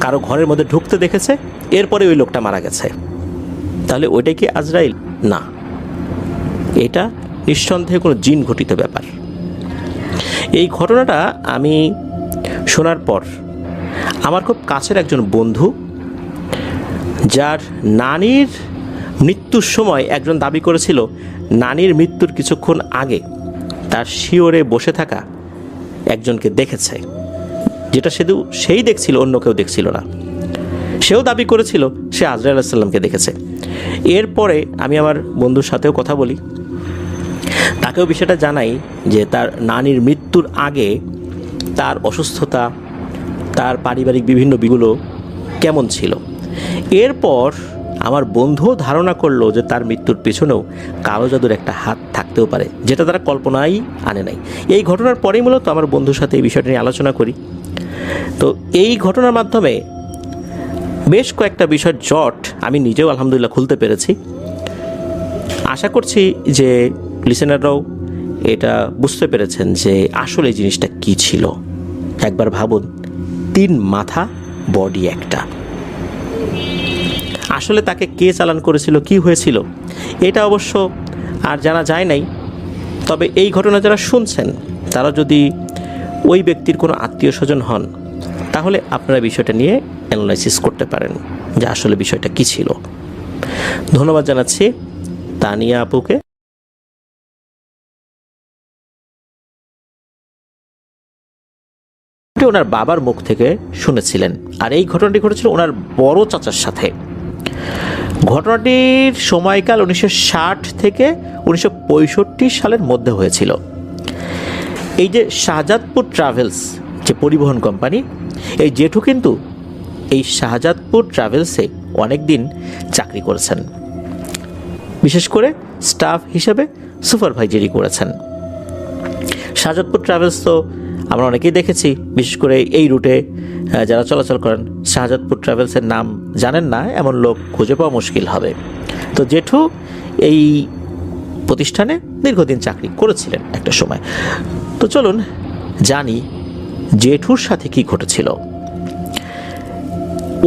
কারো ঘরের মধ্যে ঢুকতে দেখেছে, এরপরে ওই লোকটা মারা গেছে। তাহলে ওইটাই কি আজরাইল? না, এটা নিঃসন্দেহে কোনো জিন ঘটিত ব্যাপার। এই ঘটনাটা আমি শোনার পর আমার খুব কাছের একজন বন্ধু, যার নানির মৃত্যুর সময় একজন দাবি করেছিল নানির মৃত্যুর কিছুক্ষণ আগে তার শিওরে বসে থাকা একজনকে দেখেছে, যেটা শুধু সেই দেখছিল, অন্য কেউ দেখছিল না। সেও দাবি করেছিল সে আজরাইল আলাইহিস সালামকে দেখেছে। এরপরে আমি আমার বন্ধুর সাথেও কথা বলি, তাকেও বিষয়টা জানাই যে তার নানির মৃত্যুর আগে তার অসুস্থতা, তার পারিবারিক বিভিন্ন বিগুলো কেমন ছিল। এরপর আমার বন্ধুও ধারণা করলো যে তার মৃত্যুর পেছনেও কালো জাদুর একটা হাত থাকতেও পারে, যেটা তারা কল্পনাই আনে নাই। এই ঘটনার পরেই মূলত আমার বন্ধুর সাথে এই বিষয়টা নিয়ে আলোচনা করি। তো এই ঘটনার মাধ্যমে বেশ কয়েকটা বিষয়ের জট আমি নিজেও আলহামদুলিল্লাহ খুলতে পেরেছি। আশা করছি যে লিসেনাররাও এটা বুঝতে পেরেছেন যে আসলে এই জিনিসটা কী ছিল। একবার ভাবুন, 3 মাথা, বডি একটা। আসলে তাকে কে চালান করেছিল, কি হয়েছিল, এটা অবশ্য আর জানা যায় নাই। তবে এই ঘটনা যারা শুনছেন তারা যদি ওই ব্যক্তির কোনো আত্মীয় স্বজন হন, তাহলে আপনারা বিষয়টা নিয়ে অ্যানালাইসিস করতে পারেন যে আসলে বিষয়টা কী ছিল। ধন্যবাদ জানাচ্ছি তানিয়া আপুকে। ওনার বাবার মুখ থেকে শুনেছিলেন, আর এই ঘটনাটি ঘটেছিল ওনার বড় চাচার সাথে। ঘটনাটির সময়কাল 1960 থেকে 1965 সালের মধ্যে হয়েছিল। এই যে শাহজাদপুর ট্রাভেলস যে পরিবহন কোম্পানি, এই জেঠু কিন্তু এই শাহজাদপুর ট্রাভেলসে অনেক দিন চাকরি করেছেন, বিশেষ করে স্টাফ হিসেবে সুপারভাইজারি করেছেন। শাহজাদপুর ট্রাভেলস তো আমরা অনেকেই দেখেছি, বিশেষ করে এই রুটে যারা চলাচল করেন, শাহজাদপুর ট্রাভেলসের নাম জানেন না এমন লোক খুঁজে পাওয়া মুশকিল হবে। তো জেঠু এই প্রতিষ্ঠানে দীর্ঘদিন চাকরি করেছিলেন একটা সময়। তো চলুন জানি জেঠুর সাথে কি ঘটেছিল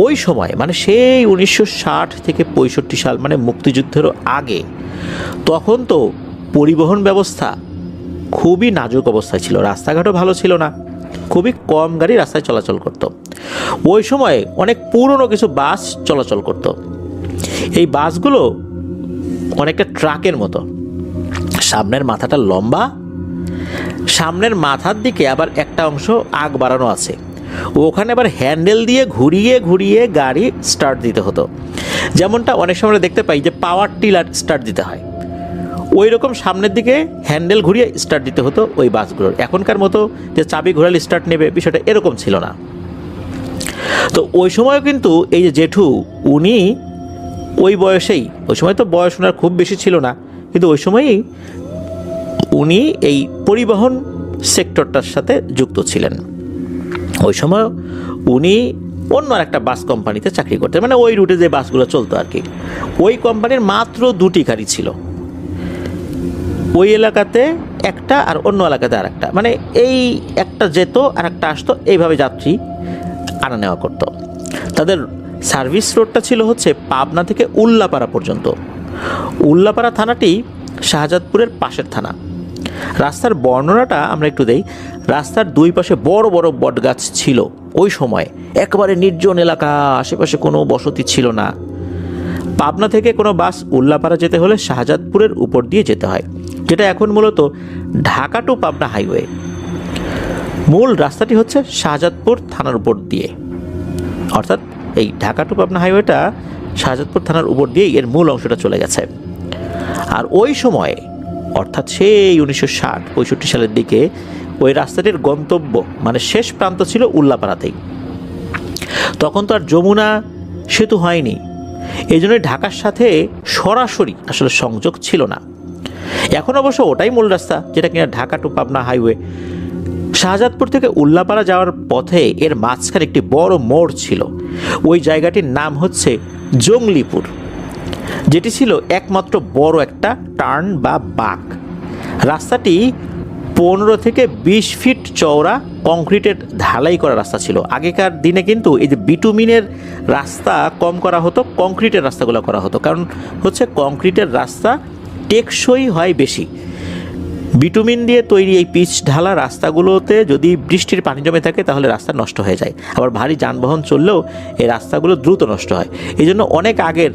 ওই সময়, মানে সেই 1960 থেকে 65 সাল, মানে মুক্তিযুদ্ধেরও আগে। তখন তো পরিবহন ব্যবস্থা খুবই নাজুক অবস্থায় ছিল, রাস্তাঘাটও ভালো ছিল না, খুবই কম গাড়ি রাস্তায় চলাচল করত। ওই সময় অনেক পুরনো কিছু বাস চলাচল করত। এই বাসগুলো অনেকটা ট্রাকের মতো, সামনের মাথাটা লম্বা, সামনের মাথার দিকে আবার একটা অংশ আগ বাড়ানো আছে, ওখানে আবার হ্যান্ডেল দিয়ে ঘুরিয়ে ঘুরিয়ে গাড়ি স্টার্ট দিতে হতো। যেমনটা অনেক সময় দেখতে পাই যে পাওয়ার টিলার স্টার্ট দিতে হয়, ওই রকম সামনের দিকে হ্যান্ডেল ঘুরিয়ে স্টার্ট দিতে হতো ওই বাসগুলোর। এখনকার মতো যে চাবি ঘোরালে স্টার্ট নেবে, বিষয়টা এরকম ছিল না। তো ওই সময়ও কিন্তু এই যে জেঠু, উনি ওই বয়সেই, ওই সময় তো বয়স ওনার খুব বেশি ছিল না, কিন্তু ওই সময়ই উনি এই পরিবহন সেক্টরটার সাথে যুক্ত ছিলেন। ওই সময় উনি অন্য একটা বাস কোম্পানিতে চাকরি করতেন, মানে ওই রুটে যে বাসগুলো চলতো আর কি। ওই কোম্পানির মাত্র 2টি গাড়ি ছিল, ওই এলাকাতে একটা আর অন্য এলাকাতে আর একটা, মানে এই একটা যেত আর একটা আসতো, এইভাবে যাত্রী আনা নেওয়া করতো। তাদের সার্ভিস রোডটা ছিল হচ্ছে পাবনা থেকে উল্লাপাড়া পর্যন্ত। উল্লাপাড়া থানাটি শাহজাদপুরের পাশের থানা। রাস্তার বর্ণনাটা আমরা একটু দেই। রাস্তার দুই পাশে বড় বড় বটগাছ ছিল ওই সময়, একেবারে নির্জন এলাকা, আশেপাশে কোনো বসতি ছিল না। পাবনা থেকে কোনো বাস উল্লাপাড়া যেতে হলে শাহজাদপুরের উপর দিয়ে যেতে হয়, যেটা এখন মূলত ঢাকা টু পাবনা হাইওয়ে। মূল রাস্তাটি হচ্ছে শাহজাদপুর থানার উপর দিয়ে, অর্থাৎ এই ঢাকা টু পাবনা হাইওয়েটা শাহজাদপুর থানার উপর দিয়েই এর মূল অংশটা চলে গেছে। আর ওই সময়, অর্থাৎ সেই 1960-65 সালের দিকে, ওই রাস্তাটির গন্তব্য মানে শেষ প্রান্ত ছিল উল্লাপাড়াতেই। তখন তো আর যমুনা সেতু হয়নি, এই জন্যই ঢাকার সাথে সরাসরি আসলে সংযোগ ছিল না। এখন অবশ্য ওটাই মূল রাস্তা, যেটা কিনা ঢাকা টু পাবনা হাইওয়ে। শাহজাদপুর থেকে উল্লাপাড়া যাওয়ার পথে এর মাঝখানে একটি বড় মোড় ছিল, ওই জায়গাটির নাম হচ্ছে জঙ্গলিপুর, যেটি ছিল একমাত্র বড় একটা টার্ন বা বাঁক। রাস্তাটি 15 থেকে 20 ফিট চওড়া কংক্রিটের ঢালাই করা রাস্তা ছিল। আগেকার দিনে কিন্তু এই যে বিটুমিনের রাস্তা কম করা হতো, কংক্রিটের রাস্তাগুলো করা হতো, কারণ হচ্ছে কংক্রিটের রাস্তা টেকসই হয় বেশি। বিটুমিন দিয়ে তৈরি এই পিচ ঢালা রাস্তাগুলোতে যদি বৃষ্টির পানি জমে থাকে তাহলে রাস্তা নষ্ট হয়ে যায়, আবার ভারী যানবাহন চললেও এই রাস্তাগুলো দ্রুত নষ্ট হয়। এই জন্য অনেক আগের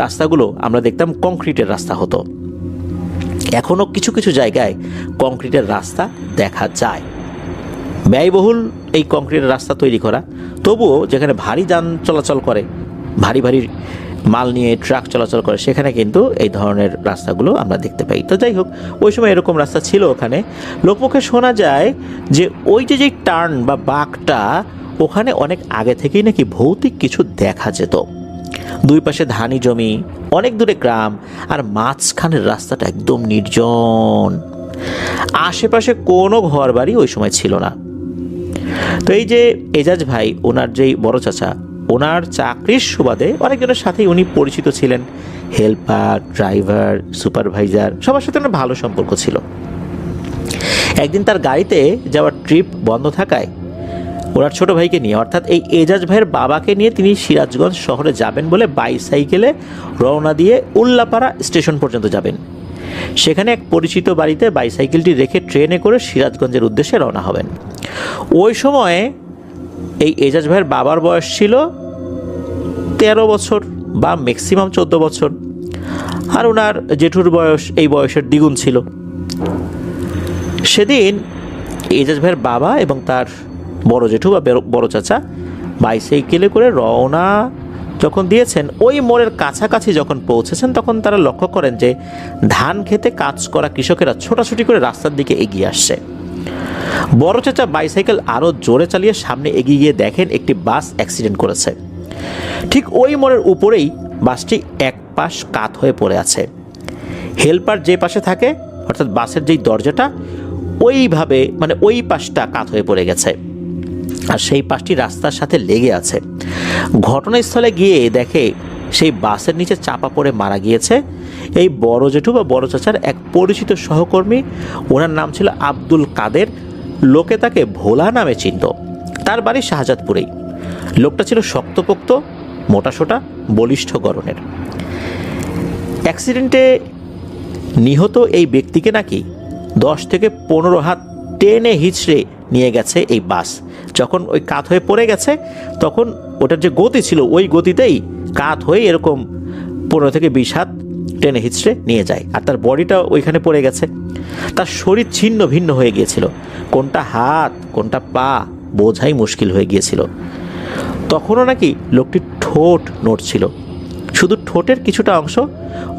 রাস্তাগুলো আমরা দেখতাম কংক্রিটের রাস্তা হতো। এখনও কিছু কিছু জায়গায় কংক্রিটের রাস্তা দেখা যায়। ব্যয়বহুল এই কংক্রিটের রাস্তা তৈরি করা, তবুও যেখানে ভারী যান চলাচল করে, ভারী ভারী মাল নিয়ে ট্রাক চলাচল করে, সেখানে কিন্তু এই ধরনের রাস্তাগুলো আমরা দেখতে পাই। তো যাই হোক, ওই সময় এরকম রাস্তা ছিল ওখানে। লোকমুখে শোনা যায় যে ওই যে টার্ন বা বাঁকটা, ওখানে অনেক আগে থেকেই নাকি ভৌতিক কিছু দেখা যেত। দুই পাশে ধানি জমি, অনেক দূরে গ্রাম, আর মাঝখানের রাস্তাটা একদম নির্জন, আশেপাশে কোনো ঘর বাড়ি ওই সময় ছিল না। তো এই যে এজাজ ভাই, ওনার যেই বড় চাচা, ওনার চাকরির সুবাদে অনেকজনের সাথেই উনি পরিচিত ছিলেন, হেল্পার, ড্রাইভার, সুপারভাইজার, সবার সাথে ওনার ভালো সম্পর্ক ছিল। একদিন তার গাড়িতে যাওয়ার ট্রিপ বন্ধ থাকায় ওনার ছোট ভাইকে নিয়ে, অর্থাৎ এই এজাজ ভাইয়ের বাবাকে নিয়ে তিনি সিরাজগঞ্জ শহরে যাবেন বলে বাইসাইকেলে রওনা দিয়ে উল্লাপাড়া স্টেশন পর্যন্ত যাবেন। সেখানে এক পরিচিত বাড়িতে বাইসাইকেলটি রেখে ট্রেনে করে সিরাজগঞ্জের উদ্দেশ্যে রওনা হবেন। ওই সময়ে এই এজাজ ভাইয়ের বাবার বয়স ছিল 13 বছর বা ম্যাক্সিমাম 14 বছর, আর ওনার জেঠুর বয়স এই বয়সের দ্বিগুণ ছিল। সেদিন এজাজ ভাইয়ের বাবা এবং তার বড় জেঠু বা বড় চাচা বাইসাইকেলে করে রওনা যখন দিয়েছেন, ওই মোড়ের কাছাকাছি যখন পৌঁছেছেন, তখন তারা লক্ষ্য করেন যে ধান খেতে কাজ করা কৃষকেরা ছোটাছুটি করে রাস্তার দিকে এগিয়ে আসছে। বড় চাচা বাইসাইকেল আরও জোরে চালিয়ে সামনে এগিয়ে গিয়ে দেখেন একটি বাস অ্যাক্সিডেন্ট করেছে। ঠিক ওই মোড়ের উপরেই বাসটি এক পাশ কাত হয়ে পড়ে আছে। হেল্পার যে পাশে থাকে, অর্থাৎ বাসের যেই দরজাটা, ওইভাবে মানে ওই পাশটা কাত হয়ে পড়ে গেছে, আর সেই পাশটি রাস্তার সাথে লেগে আছে। ঘটনাস্থলে গিয়ে দেখে সেই বাসের নিচে চাপা পড়ে মারা গিয়েছে এই বড় জেঠু বা বড় চাচার এক পরিচিত সহকর্মী। ওনার নাম ছিল আব্দুল কাদের। লোকে তাকে ভোলা নামে চিনত। তার বাড়ি শাহজাদপুরেই। লোকটা ছিল শক্তপোক্ত, মোটাসোটা, বলিষ্ঠ গড়নের। অ্যাক্সিডেন্টে নিহত এই ব্যক্তিকে নাকি 10 থেকে 15 হাত টেনে হিচড়ে নিয়ে গেছে এই বাস। যখন ওই কাত হয়ে পড়ে গেছে তখন ওটার যে গতি ছিল ওই গতিতেই কাত হয়ে এরকম 15 থেকে 20 হাত টেনে হিচড়ে নিয়ে যায়। আর তার বডিটা ওইখানে পড়ে গেছে। তার শরীর ছিন্ন ভিন্ন হয়ে গিয়েছিল। কোনটা হাত কোনটা পা বোঝাই মুশকিল হয়ে গিয়েছিল। তখনও নাকি লোকটির ঠোঁট নড়ছিল, শুধু ঠোঁটের কিছুটা অংশ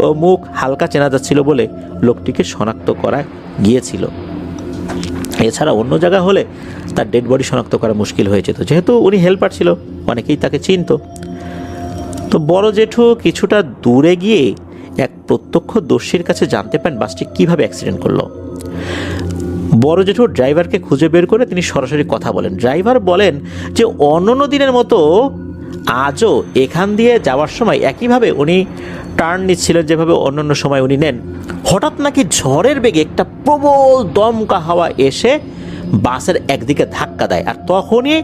ও মুখ হালকা চেনা যাচ্ছিল বলে লোকটিকে শনাক্ত করা গিয়েছিল। এছাড়া অন্য জায়গা হলে তার ডেড বডি শনাক্ত করা মুশকিল হয়ে যেত। যেহেতু উনি হেল্পার ছিল, অনেকেই তাকে চিনত। তো বড় জেঠু কিছুটা দূরে গিয়ে এক প্রত্যক্ষদর্শীর কাছে জানতে পারেন বাসটি কিভাবে অ্যাক্সিডেন্ট করলো। বড় জেঠুর ড্রাইভারকে খুঁজে বের করে তিনি সরাসরি কথা বলেন। ড্রাইভার বলেন যে অন্যান্য দিনের মতো আজও এখান দিয়ে যাওয়ার সময় একইভাবে উনি টার্ন নিচ্ছিলেন যেভাবে অন্যান্য সময় উনি নেন। হঠাৎ নাকি ঝড়ের বেগে একটা প্রবল দমকা হাওয়া এসে বাসের একদিকে ধাক্কা দেয়, আর তখনই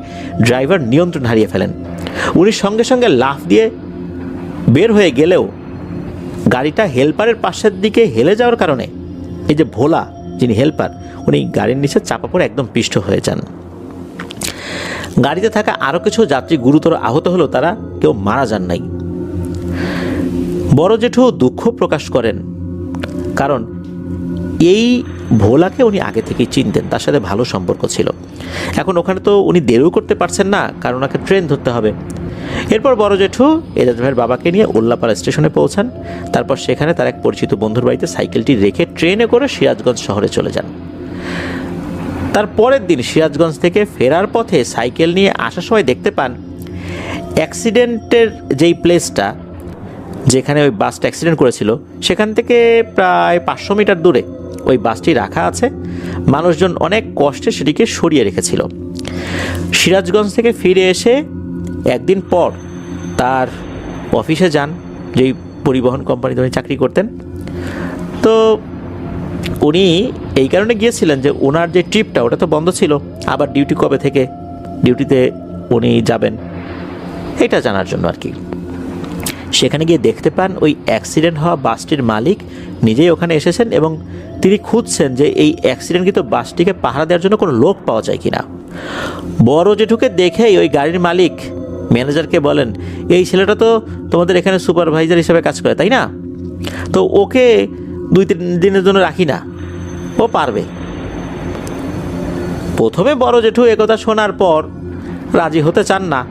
ড্রাইভার নিয়ন্ত্রণ হারিয়ে ফেলেন। উনি সঙ্গে সঙ্গে লাফ দিয়ে বের হয়ে গেলেও গাড়িটা হেল্পারের পাশের দিকে হেলে যাওয়ার কারণে এই যে ভোলা যিনি হেল্পার উনি গাড়ির নিচে চাপা পড়ে একদম পিষ্ট হয়ে যান। গাড়িতে থাকা আরও কিছু যাত্রী গুরুতর আহত হলেও তারা কেউ মারা যান নাই। বড় জেঠু দুঃখ প্রকাশ করেন, কারণ এই ভোলাকে উনি আগে থেকেই চিনতেন, তার সাথে ভালো সম্পর্ক ছিল। এখন ওখানে তো উনি দেরিও করতে পারছেন না, কারণ ওনাকে ট্রেন ধরতে হবে। এরপর বড় জেঠু এজাজ ভাইয়ের বাবাকে নিয়ে উল্লাপাড়া স্টেশনে পৌঁছান। তারপর সেখানে তার এক পরিচিত বন্ধুর বাড়িতে সাইকেলটি রেখে ট্রেনে করে সিরাজগঞ্জ শহরে চলে যান। তার পরের দিন সিরাজগঞ্জ থেকে ফেরার পথে সাইকেল নিয়ে আসার সময় দেখতে পান অ্যাক্সিডেন্টের যেই প্লেসটা যেখানে ওই বাসটা অ্যাক্সিডেন্ট করেছিল সেখান থেকে প্রায় 500 মিটার দূরে ওই বাসটি রাখা আছে। মানুষজন অনেক কষ্টে সেটিকে সরিয়ে রেখেছিল। সিরাজগঞ্জ থেকে ফিরে এসে একদিন পর তার অফিসে যান, যেই পরিবহন কোম্পানিতে উনি চাকরি করতেন। তো উনি এই কারণে গিয়েছিলেন যে ওনার যে ট্রিপটা ওটা তো বন্ধ ছিল, আবার ডিউটি কবে থেকে ডিউটিতে উনি যাবেন এটা জানার জন্য আর কি। সেখানে গিয়ে দেখতে পান ওই অ্যাক্সিডেন্ট হওয়া বাসটির মালিক নিজেই ওখানে এসেছেন এবং তিনি খুঁজছেন যে এই অ্যাক্সিডেন্টকৃত বাসটিকে পাহারা দেওয়ার জন্য কোনো লোক পাওয়া যায় কিনা। বড় জেঠুকে দেখেই ওই গাড়ির মালিক ম্যানেজারকে বলেন, এই ছেলেটা তো তোমাদের এখানে সুপারভাইজার হিসেবে কাজ করে তাই না, তো ওকে 2-3 দিনের জন্য রাখি না, ও পারবে। প্রথমে বড় জেঠু একথা শোনার পর রাজি হতে চান না,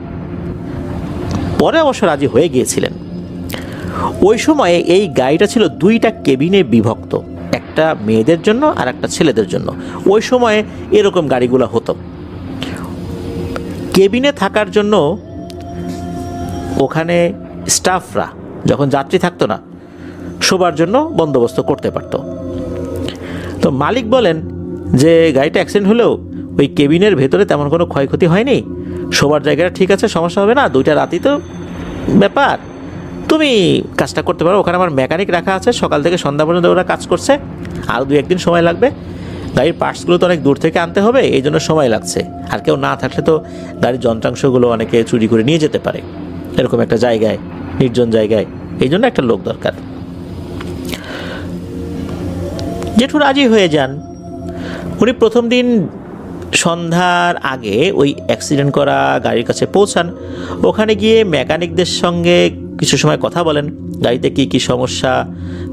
পরে অবশ্য রাজি হয়ে গিয়েছিলেন। ওই সময়ে এই গাড়িটা ছিল 2টা কেবিনে বিভক্ত, একটা মেয়েদের জন্য আর একটা ছেলেদের জন্য। ওই সময়ে এরকম গাড়িগুলো হতো। কেবিনে থাকার জন্য ওখানে স্টাফরা যখন যাত্রী থাকতো না শোবার জন্য বন্দোবস্ত করতে পারত। তো মালিক বলেন যে গাড়িটা অ্যাক্সিডেন্ট হলেও ওই কেবিনের ভেতরে তেমন কোনো ক্ষয়ক্ষতি হয়নি, শোবার জায়গাটা ঠিক আছে, সমস্যা হবে না, 2টা রাতই তো ব্যাপার, তুমি কাজটা করতে পারো। ওখানে আমার মেকানিক রাখা আছে, সকাল থেকে সন্ধ্যা পর্যন্ত ওরা কাজ করছে, আরও 2-1 দিন সময় লাগবে। গাড়ির পার্টসগুলো তো অনেক দূর থেকে আনতে হবে, এই জন্য সময় লাগছে। আর কেউ না থাকলে তো গাড়ির যন্ত্রাংশগুলো অনেকে চুরি করে নিয়ে যেতে পারে এরকম একটা জায়গায়, নির্জন জায়গায়, এই জন্য একটা লোক দরকার। জেঠু রাজি হয়ে যান। উনি প্রথম দিন সন্ধ্যার আগে ওই অ্যাক্সিডেন্ট করা গাড়ির কাছে পৌঁছান। ওখানে গিয়ে মেকানিকদের সঙ্গে কিছু সময় কথা বলেন, গাড়িতে কি কি সমস্যা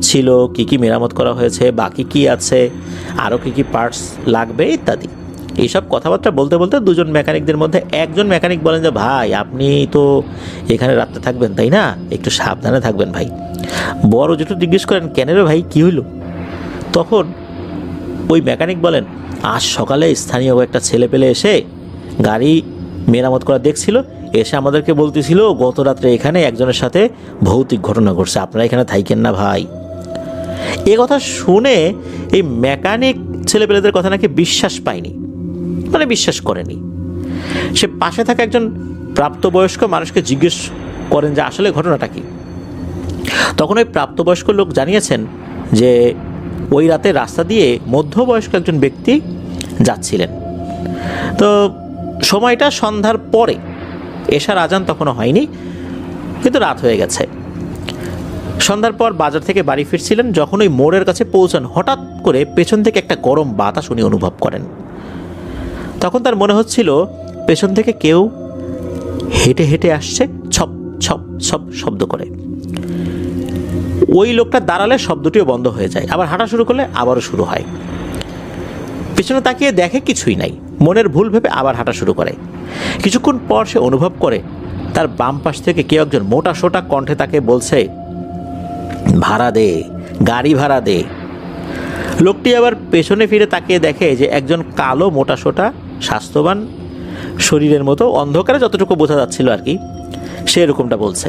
ছিল, কি কি মেরামত করা হয়েছে, বাকি কি আছে, আরও কি কি পার্টস লাগবে ইত্যাদি। এইসব কথাবার্তা বলতে বলতে 2জন মেকানিকদের মধ্যে একজন মেকানিক বলেন যে ভাই আপনি তো এখানে রাত্রে থাকবেন তাই না, একটু সাবধানে থাকবেন ভাই। বড় জেঠু জিজ্ঞেস করেন কেন রে ভাই, কী হইল? তখন ওই মেকানিক বলেন, আজ সকালে স্থানীয় একটা ছেলে পেলে এসে গাড়ি মেরামত করা দেখছিল, এসে আমাদেরকে বলতেছিল গত রাত্রে এখানে একজনের সাথে ভৌতিক ঘটনা ঘটছে, আপনারা এখানে থাকেন না ভাই। এ কথা শুনে এই মেকানিক ছেলেপেলেদের কথা নাকি বিশ্বাস পায়নি, মানে বিশ্বাস করেনি। সে পাশে থাকা একজন প্রাপ্তবয়স্ক মানুষকে জিজ্ঞেস করেন যে আসলে ঘটনাটা কি, তখন ওই প্রাপ্তবয়স্ক লোক জানিয়েছেন যে ওই রাতে রাস্তা দিয়ে মধ্যবয়স্ক একজন ব্যক্তি যাচ্ছিলেন। তো সময়টা সন্ধ্যার পরে, এশার আজান তখনও হয়নি, কিন্তু রাত হয়ে গেছে। সন্ধ্যার পর বাজার থেকে বাড়ি ফিরছিলেন, যখন ওই মোড়ের কাছে পৌঁছান হঠাৎ করে পেছন থেকে একটা গরম বাতাস উনি অনুভব করেন। তখন তার মনে হচ্ছিল পেছন থেকে কেউ হেঁটে হেঁটে আসছে, ছপ ছপ ছপ শব্দ করে। ওই লোকটা দাঁড়ালে শব্দটিও বন্ধ হয়ে যায়, আবার হাঁটা শুরু করলে আবারও শুরু হয়। পেছনে তাকিয়ে দেখে কিছুই নাই, মনের ভুল ভেবে আবার হাঁটা শুরু করে। কিছুক্ষণ পর সে অনুভব করে তার বাম পাশ থেকে কেউ একজন মোটা সোটা কণ্ঠে তাকে বলছে, ভাড়া দে, গাড়ি ভাড়া দে। লোকটি আবার পেছনে ফিরে তাকিয়ে দেখে যে একজন কালো মোটা সোটা স্বাস্থ্যবান শরীরের মতো, অন্ধকারে যতটুকু বোঝা যাচ্ছিল আর কি, সে এরকমটা বলছে।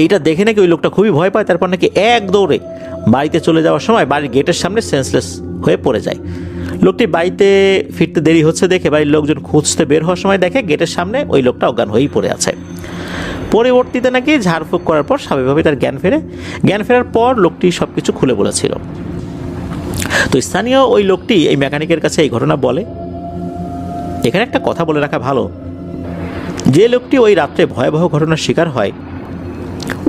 এইটা দেখে নাকি ওই লোকটা খুবই ভয় পায়, তারপর নাকি এক দৌড়ে বাড়িতে চলে যাওয়ার সময় বাড়ির গেটের সামনে সেন্সলেস হয়ে পড়ে যায়। লোকটি বাড়িতে ফিরতে দেরি হচ্ছে দেখে বাড়ির লোকজন খুঁজতে বের হওয়ার সময় দেখে গেটের সামনে ওই লোকটা অজ্ঞান হয়েই পড়ে আছে। পরবর্তীতে নাকি ঝাড়ফুঁক করার পর স্বাভাবিকভাবে তার জ্ঞান ফেরে। জ্ঞান ফেরার পর লোকটি সব কিছু খুলে বলেছিল। তো স্থানীয় ওই লোকটি এই মেকানিকের কাছে এই ঘটনা বলে। এখানে একটা কথা বলে রাখা ভালো, যে লোকটি ওই রাত্রে ভয়াবহ ঘটনার শিকার হয়,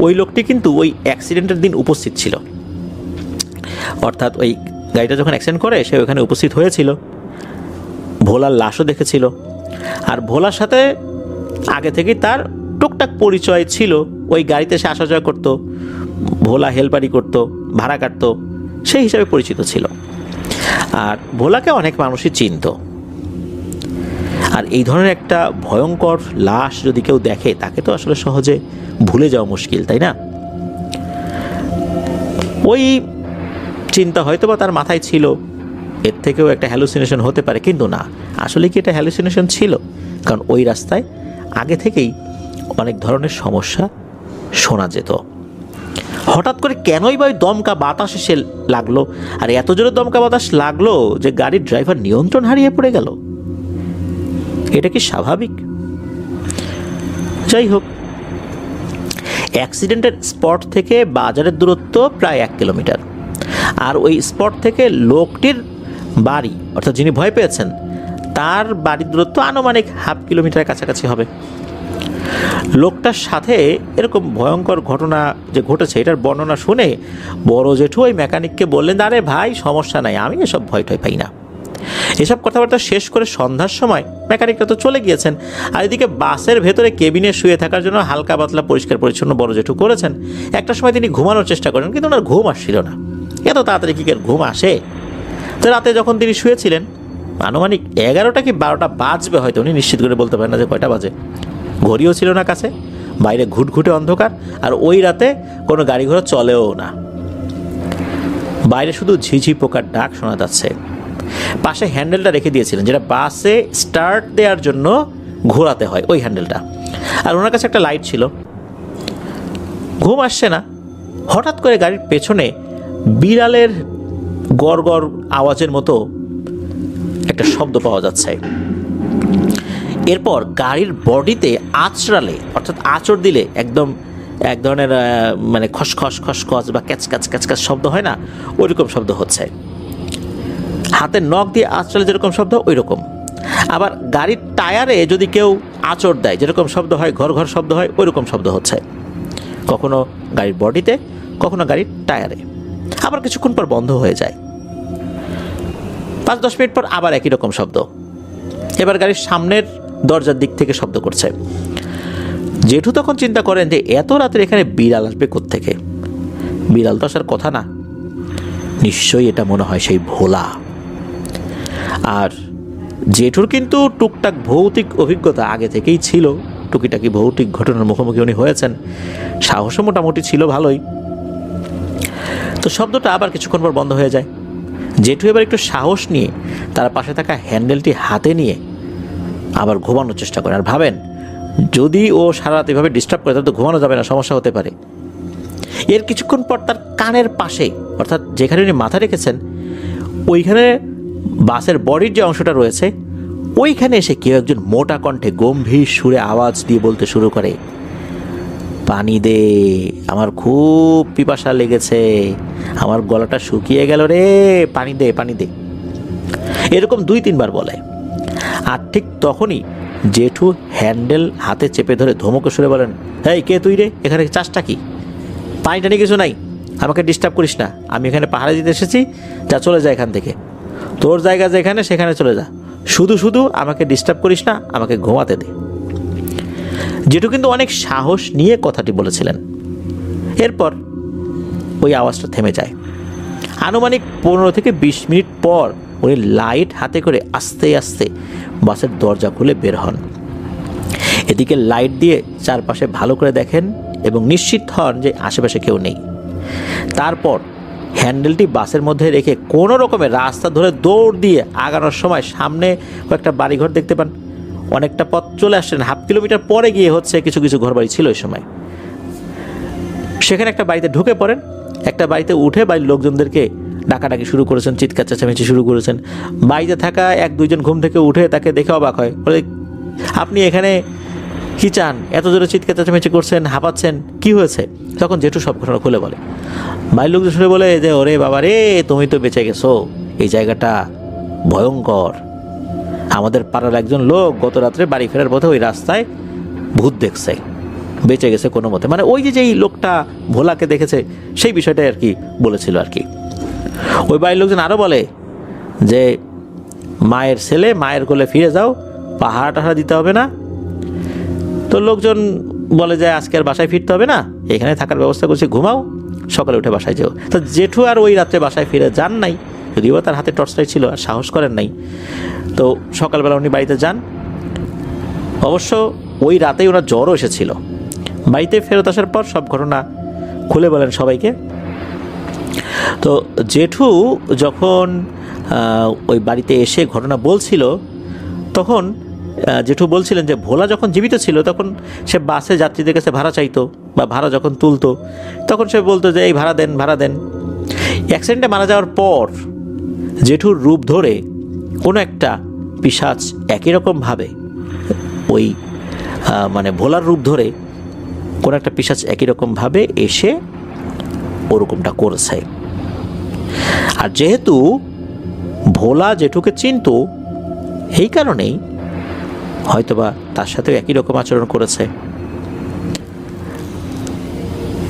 ওই লোকটি কিন্তু ওই অ্যাক্সিডেন্টের দিন উপস্থিত ছিল। অর্থাৎ ওই গাড়িটা যখন অ্যাক্সিডেন্ট করে সে ওখানে উপস্থিত হয়েছিল, ভোলার লাশও দেখেছিল। আর ভোলার সাথে আগে থেকেই তার টুকটাক পরিচয় ছিল, ওই গাড়িতে সে আসা যাওয়া করতো, ভোলা হেলপারি করতো, ভাড়া কাটতো, সেই হিসাবে পরিচিত ছিল। আর ভোলাকে অনেক মানুষই চিনত। আর এই ধরনের একটা ভয়ঙ্কর লাশ যদি কেউ দেখে, তাকে তো আসলে সহজে ভুলে যাওয়া মুশকিল, তাই না? ওই চিন্তা হয়তো বা তার মাথায় ছিল, এর থেকেও একটা হ্যালুসিনেশন হতে পারে, কিন্তু না, আসলে কি এটা হ্যালুসিনেশন ছিল? কারণ ওই রাস্তায় আগে থেকেই অনেক ধরনের সমস্যা শোনা যেত। হঠাৎ করে কেনই বা ওই দমকা বাতাস এসে লাগলো, আর এত জোরে দমকা বাতাস লাগলো যে গাড়ির ড্রাইভার নিয়ন্ত্রণ হারিয়ে পড়ে গেল। এটা কি স্বাভাবিক? যাই হোক, অ্যাক্সিডেন্টের স্পট থেকে বাজারের দূরত্ব প্রায় 1 কিলোমিটার। আর ওই স্পট থেকে লোকটির বাড়ি, অর্থাৎ যিনি ভয় পেয়েছেন, তার বাড়ির দূরত্ব আনুমানিক 1/2 কিলোমিটারের কাছাকাছি হবে। লোকটার সাথে এরকম ভয়ঙ্কর ঘটনা যে ঘটেছে, এটার বর্ণনা শুনে বড় জেঠু ওই মেকানিককে বললেন, আরে ভাই সমস্যা নাই, আমি এসব ভয় টয় পাই না। এসব কথাবার্তা শেষ করে সন্ধ্যার সময় মেকানিকরা তো চলে গিয়েছেন, আর এদিকে বাসের ভেতরে কেবিনে শুয়ে থাকার জন্য হালকা পাতলা পরিষ্কার পরিচ্ছন্ন বড় জেঠু করেছেন। একটা সময় তিনি ঘুমানোর চেষ্টা করেন, কিন্তু ওনার ঘুম আসছিল না। এত তাড়াতাড়ি কি ঘুম আসে? তো রাতে যখন তিনি শুয়েছিলেন, আনুমানিক 11টা কি 12টা বাজবে হয়তো, উনি নিশ্চিত করে বলতে পারেন না যে কয়টা বাজে। ঘড়িও ছিল না কাছে, বাইরে ঘুটঘুটে অন্ধকার, আর ওই রাতে কোনো গাড়ি ঘোড়া চলেও না। বাইরে শুধু ঝিঝি পোকার ডাক শোনা যাচ্ছে। পাশে হ্যান্ডেলটা রেখে দিয়েছিলেন, যেটা বাসে স্টার্ট দেওয়ার জন্য ঘোরাতে হয়, ওই হ্যান্ডেলটা। আর ওনার কাছে একটা লাইট ছিল। ঘুম আসছে না, হঠাৎ করে গাড়ির পেছনে বিড়ালের গড় গড় আওয়াজের মতো একটা শব্দ পাওয়া যাচ্ছে। এরপর গাড়ির বডিতে আঁচড়ালে, অর্থাৎ আঁচড় দিলে একদম এক ধরনের মানে খসখস খসখস বা ক্যাচকাচ ক্যাচকাচ শব্দ হয় না, ওই রকম শব্দ হচ্ছে। হাতের নখ দিয়ে আঁচড়ালে যেরকম শব্দ, ওই রকম। আবার গাড়ির টায়ারে যদি কেউ আঁচড় দেয়, যেরকম শব্দ হয়, ঘর ঘর শব্দ হয়, ওই রকম শব্দ হচ্ছে। কখনো গাড়ির বডিতে, কখনো গাড়ির টায়ারে। আবার কিছুক্ষণ পর বন্ধ হয়ে যায়। 5-10 মিনিট পর আবার একই রকম শব্দ। এবার গাড়ির সামনের দরজার দিক থেকে শব্দ করছে। জেঠু তখন চিন্তা করেন যে এত রাতের এখানে বিড়াল আসবে কোত্থেকে? বিড়াল তো আসার কথা না, নিশ্চয়ই এটা মনে হয় সেই ভোলা। আর জেঠুর কিন্তু টুকটাক ভৌতিক অভিজ্ঞতা আগে থেকেই ছিল, টুকিটাকি ভৌতিক ঘটনার মুখোমুখি উনি হয়েছেন, সাহসও মোটামুটি ছিল ভালোই। তো শব্দটা আবার কিছুক্ষণ পর বন্ধ হয়ে যায়। জেঠু এবার একটু সাহস নিয়ে তার পাশে থাকা হ্যান্ডেলটি হাতে নিয়ে আবার ঘুমানোর চেষ্টা করে। আর ভাবেন, যদি ও সারা রাত এভাবে ডিস্টার্ব করে তাহলে তো ঘুমানো যাবে না, সমস্যা হতে পারে। এর কিছুক্ষণ পর তার কানের পাশে, অর্থাৎ যেখানে উনি মাথা রেখেছেন, ওইখানে বাসের বডির যে অংশটা রয়েছে, ওইখানে এসে কেউ একজন মোটা কণ্ঠে গম্ভীর সুরে আওয়াজ দিয়ে বলতে শুরু করে, পানি দে, আমার খুব পিপাসা লেগেছে, আমার গলাটা শুকিয়ে গেল রে, পানি দে পানি দে। এরকম 2-3 বার বলে। আর ঠিক তখনই জেঠু হ্যান্ডেল হাতে চেপে ধরে ধমকে সুরে বলেন, এই কে তুই রে, এখানে চাষটা কি? পানি টানি কিছু নাই, আমাকে ডিস্টার্ব করিস না, আমি এখানে পাহাড়ে দিতে এসেছি, যা চলে যা এখান থেকে, তোর জায়গা যেখানে সেখানে চলে যা, শুধু শুধু আমাকে ডিস্টার্ব করিস না, আমাকে ঘুমাতে দে। জেঠু কিন্তু অনেক সাহস নিয়ে কথাটি বলেছিলেন। এরপর ওই আওয়াজটা থেমে যায়। আনুমানিক 15 থেকে 20 মিনিট পর উনি লাইট হাতে করে আস্তে আস্তে বাসের দরজা খুলে বের হন। এদিকে লাইট দিয়ে চারপাশে ভালো করে দেখেন এবং নিশ্চিত হন যে আশেপাশে কেউ নেই। তারপর হ্যান্ডেলটি বাসের মধ্যে রেখে কোনো রকমের রাস্তা ধরে দৌড় দিয়ে আগানোর সময় সামনে কয়েকটা বাড়িঘর দেখতে পান। অনেকটা পথ চলে আসছেন, 1/2 কিলোমিটার পরে গিয়ে হচ্ছে কিছু কিছু ঘরবাড়ি ছিল ওই সময়। সেখানে একটা বাড়িতে ঢুকে পড়েন। একটা বাড়িতে উঠে বাড়ির লোকজনদেরকে ডাকাডাকি শুরু করেছেন, চিৎকার চেঁচামেচি শুরু করেছেন। বাড়িতে থাকা 1-2 জন ঘুম থেকে উঠে তাকে দেখে অবাক হয়, বলে, আপনি এখানে কি চান, এত জোরে চিৎকার চেঁচামেচি করছেন, হাঁপাচ্ছেন, কি হয়েছে? তখন জেঠু সব ঘটনা খুলে বলে। বাড়ির লোকজন শুনে বলে যে, ওরে বাবা রে, তুমি তো বেঁচে গেছো, এই জায়গাটা ভয়ঙ্কর। আমাদের পাড়ার একজন লোক গত রাত্রে বাড়ি ফেরার পথে ওই রাস্তায় ভূত দেখছে, বেঁচে গেছে কোনো মতে। মানে ওই যে যেই লোকটা ভোলাকে দেখেছে সেই বিষয়টাই আর কি বলেছিল আর কি। ওই বাড়ির লোকজন আরও বলে যে, মায়ের ছেলে, মায়ের কোলে ফিরে যাও, পাহাড় টাহাড়া দিতে হবে না। তো লোকজন বলে যে, আজকে আর বাসায় ফিরতে হবে না, এখানে থাকার ব্যবস্থা করছি, ঘুমাও, সকালে উঠে বাসায় যাও। তো জেঠু আর ওই রাত্রে বাসায় ফিরে যান নাই, যদিও তার হাতে টর্চলাইট ছিল, আর সাহস করেন নাই। তো সকালবেলা উনি বাড়িতে যান। অবশ্য ওই রাতেই ওনার জ্বরও এসেছিল। বাড়িতে ফেরত আসার পর সব ঘটনা খুলে বলেন সবাইকে। তো জেঠু যখন ওই বাড়িতে এসে ঘটনা বলছিল, তখন জেঠু বলছিলেন যে ভোলা যখন জীবিত ছিল তখন সে বাসে যাত্রীদের কাছে ভাড়া চাইতো, বা ভাড়া যখন তুলতো তখন সে বলতো যে, এই ভাড়া দেন, ভাড়া দেন। অ্যাক্সিডেন্টে মারা যাওয়ার পর জেঠুর রূপ ধরে কোনো একটা পিশাচ একই রকমভাবে ওই মানে ভোলার রূপ ধরে কোনো একটা পিশাচ একই রকমভাবে এসে ওরকমটা করেছে। আর যেহেতু ভোলা জেঠুকে চিনতো, এই কারণেই হয়তোবা তার সাথেও একই রকম আচরণ করেছে,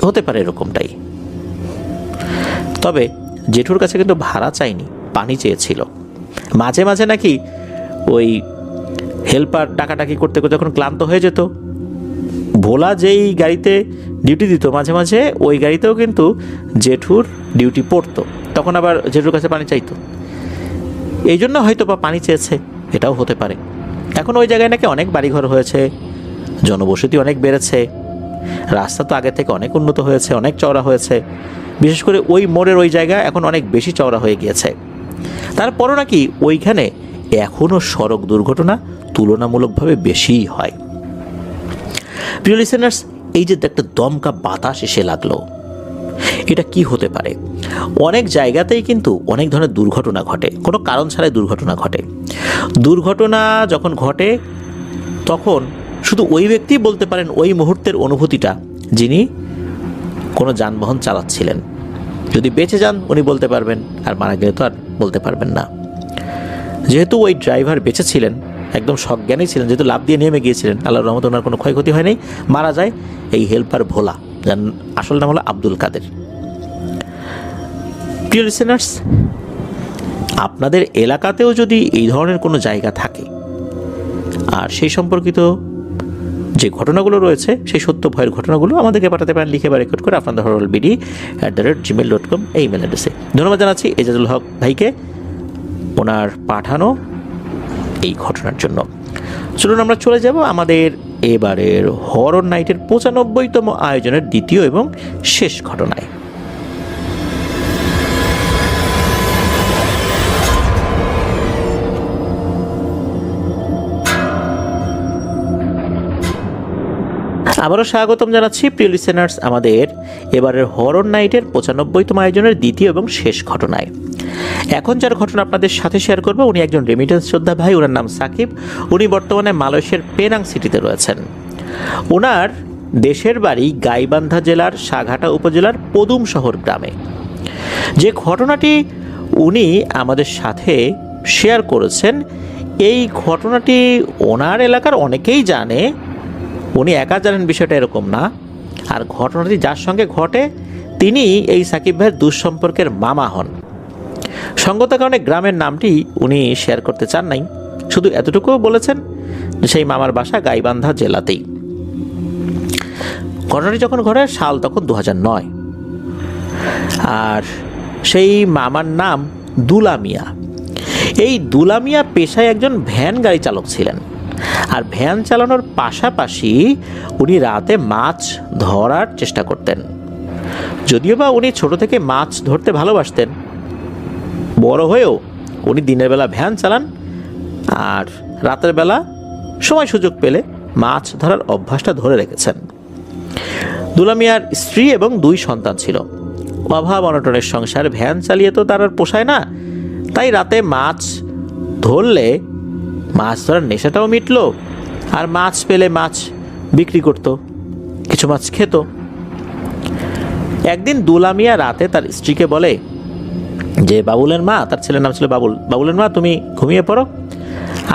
হতে পারে এরকমটাই। তবে জেঠুর কাছে কিন্তু ভাড়া চাইনি, পানি চেয়েছিল। মাঝে মাঝে নাকি ওই হেল্পার ডাকাডাকি করতে করতে যখন ক্লান্ত হয়ে যেত, ভোলা যেই গাড়িতে ডিউটি দিত মাঝে মাঝে ওই গাড়িতেও কিন্তু জেঠুর ডিউটি পড়তো, তখন আবার জেঠুর কাছে পানি চাইতো। এই জন্য হয়তো বা পানি চেয়েছে, এটাও হতে পারে। এখন ওই জায়গায় নাকি অনেক বাড়িঘর হয়েছে, জনবসতি অনেক বেড়েছে, রাস্তা তো আগে থেকে অনেক উন্নত হয়েছে, অনেক চওড়া হয়েছে। বিশেষ করে ওই মোড়ের ওই জায়গা এখন অনেক বেশি চওড়া হয়ে গিয়েছে। তারপরও নাকি ওইখানে এখনও সড়ক দুর্ঘটনা তুলনামূলকভাবে বেশিই হয়। প্রিয় লিসেনার্স, এই যে একটা দমকা বাতাস এসে লাগলো, এটা কি হতে পারে? অনেক জায়গাতেই কিন্তু অনেক ধরনের দুর্ঘটনা ঘটে, কোনো কারণ ছাড়াই দুর্ঘটনা ঘটে। দুর্ঘটনা যখন ঘটে তখন শুধু ওই ব্যক্তিই বলতে পারেন ওই মুহূর্তের অনুভূতিটা, যিনি কোনো যানবাহন চালাচ্ছিলেন। যদি বেঁচে যান উনি বলতে পারবেন, আর মারা গেলে তো আর বলতে পারবেন না। যেহেতু ওই ড্রাইভার বেঁচে ছিলেন, একদম সজ্ঞানেই ছিলেন, যেহেতু লাফ দিয়ে নেমে গিয়েছিলেন, আল্লাহর রহমতে ওনার কোনো ক্ষয়ক্ষতি হয় নাই, মারা যায় এই হেল্পার ভোলা, যার আসল নাম হলো আব্দুল কাদের। প্রিয় লিসেনার্স, আপনাদের এলাকাতেও যদি এই ধরনের কোনো জায়গা থাকে আর সেই সম্পর্কিত যে ঘটনাগুলো রয়েছে, সেই সত্য ভয়ের ঘটনাগুলো আমাদেরকে পাঠাতে পারেন লিখে বা রেকর্ড করে আপনাদের horrorlbd@gmail.com এই ইমেল অ্যাড্রেসে। ধন্যবাদ জানাচ্ছি এজাজুল হক ভাইকে ওনার পাঠানো এই ঘটনার জন্য। চলুন আমরা চলে যাব আমাদের এবারের হরর নাইটের 95তম আয়োজনের দ্বিতীয় এবং শেষ ঘটনায়। আবারও স্বাগতম জানাচ্ছি প্রিয় লিসেনার্স আমাদের এবারের হরর নাইটের 95তম আয়োজনের দ্বিতীয় এবং শেষ ঘটনায়। এখন যার ঘটনা আপনাদের সাথে শেয়ার করবো, উনি একজন রেমিটেন্স যোদ্ধা ভাই। ওনার নাম সাকিব। উনি বর্তমানে মালয়েশিয়ার পেনাং সিটিতে রয়েছেন। ওনার দেশের বাড়ি গাইবান্ধা জেলার সাঘাটা উপজেলার পদুম শহর গ্রামে। যে ঘটনাটি উনি আমাদের সাথে শেয়ার করেছেন, এই ঘটনাটি ওনার এলাকার অনেকেই জানে। উনি একা জানেন বিষয়টা এরকম না। আর ঘটনাটি যার সঙ্গে ঘটে তিনি এই সাকিব ভাইয়ের দুঃসম্পর্কের মামা হন। সঙ্গত কারণে গ্রামের নামটি উনি শেয়ার করতে চান নাই, শুধু এতটুকু বলেছেন যে সেই মামার বাসা গাইবান্ধা জেলাতেই। ঘটনাটি যখন ঘটে সাল তখন 2009। আর সেই মামার নাম দুলা মিয়া। এই দুলা মিয়া পেশায় একজন ভ্যান গাড়ি চালক ছিলেন। আর ভ্যান চালানোর পাশাপাশি উনি রাতে মাছ ধরার চেষ্টা করতেন। যদিও বা উনি ছোট থেকে মাছ ধরতে ভালোবাসতেন, বড় হয়েও উনি দিনের বেলা ভ্যান চালান আর রাতের বেলা সময় সুযোগ পেলে মাছ ধরার অভ্যাসটা ধরে রেখেছেন। দুলা মিয়ার স্ত্রী এবং 2 সন্তান ছিল। অভাব অনটনের সংসার, ভ্যান চালিয়ে তো তার আর পোষায় না। তাই রাতে মাছ ধরলে মাছ ধরার নেশাটাও মিটলো, আর মাছ পেলে মাছ বিক্রি করত, কিছু মাছ খেত। একদিন দুলা মিয়া রাতে তার স্ত্রীকে বলে যে বাবুলের মা, তার ছেলের নাম ছিল বাবুল, বাবুলের মা তুমি ঘুমিয়ে পড়ো,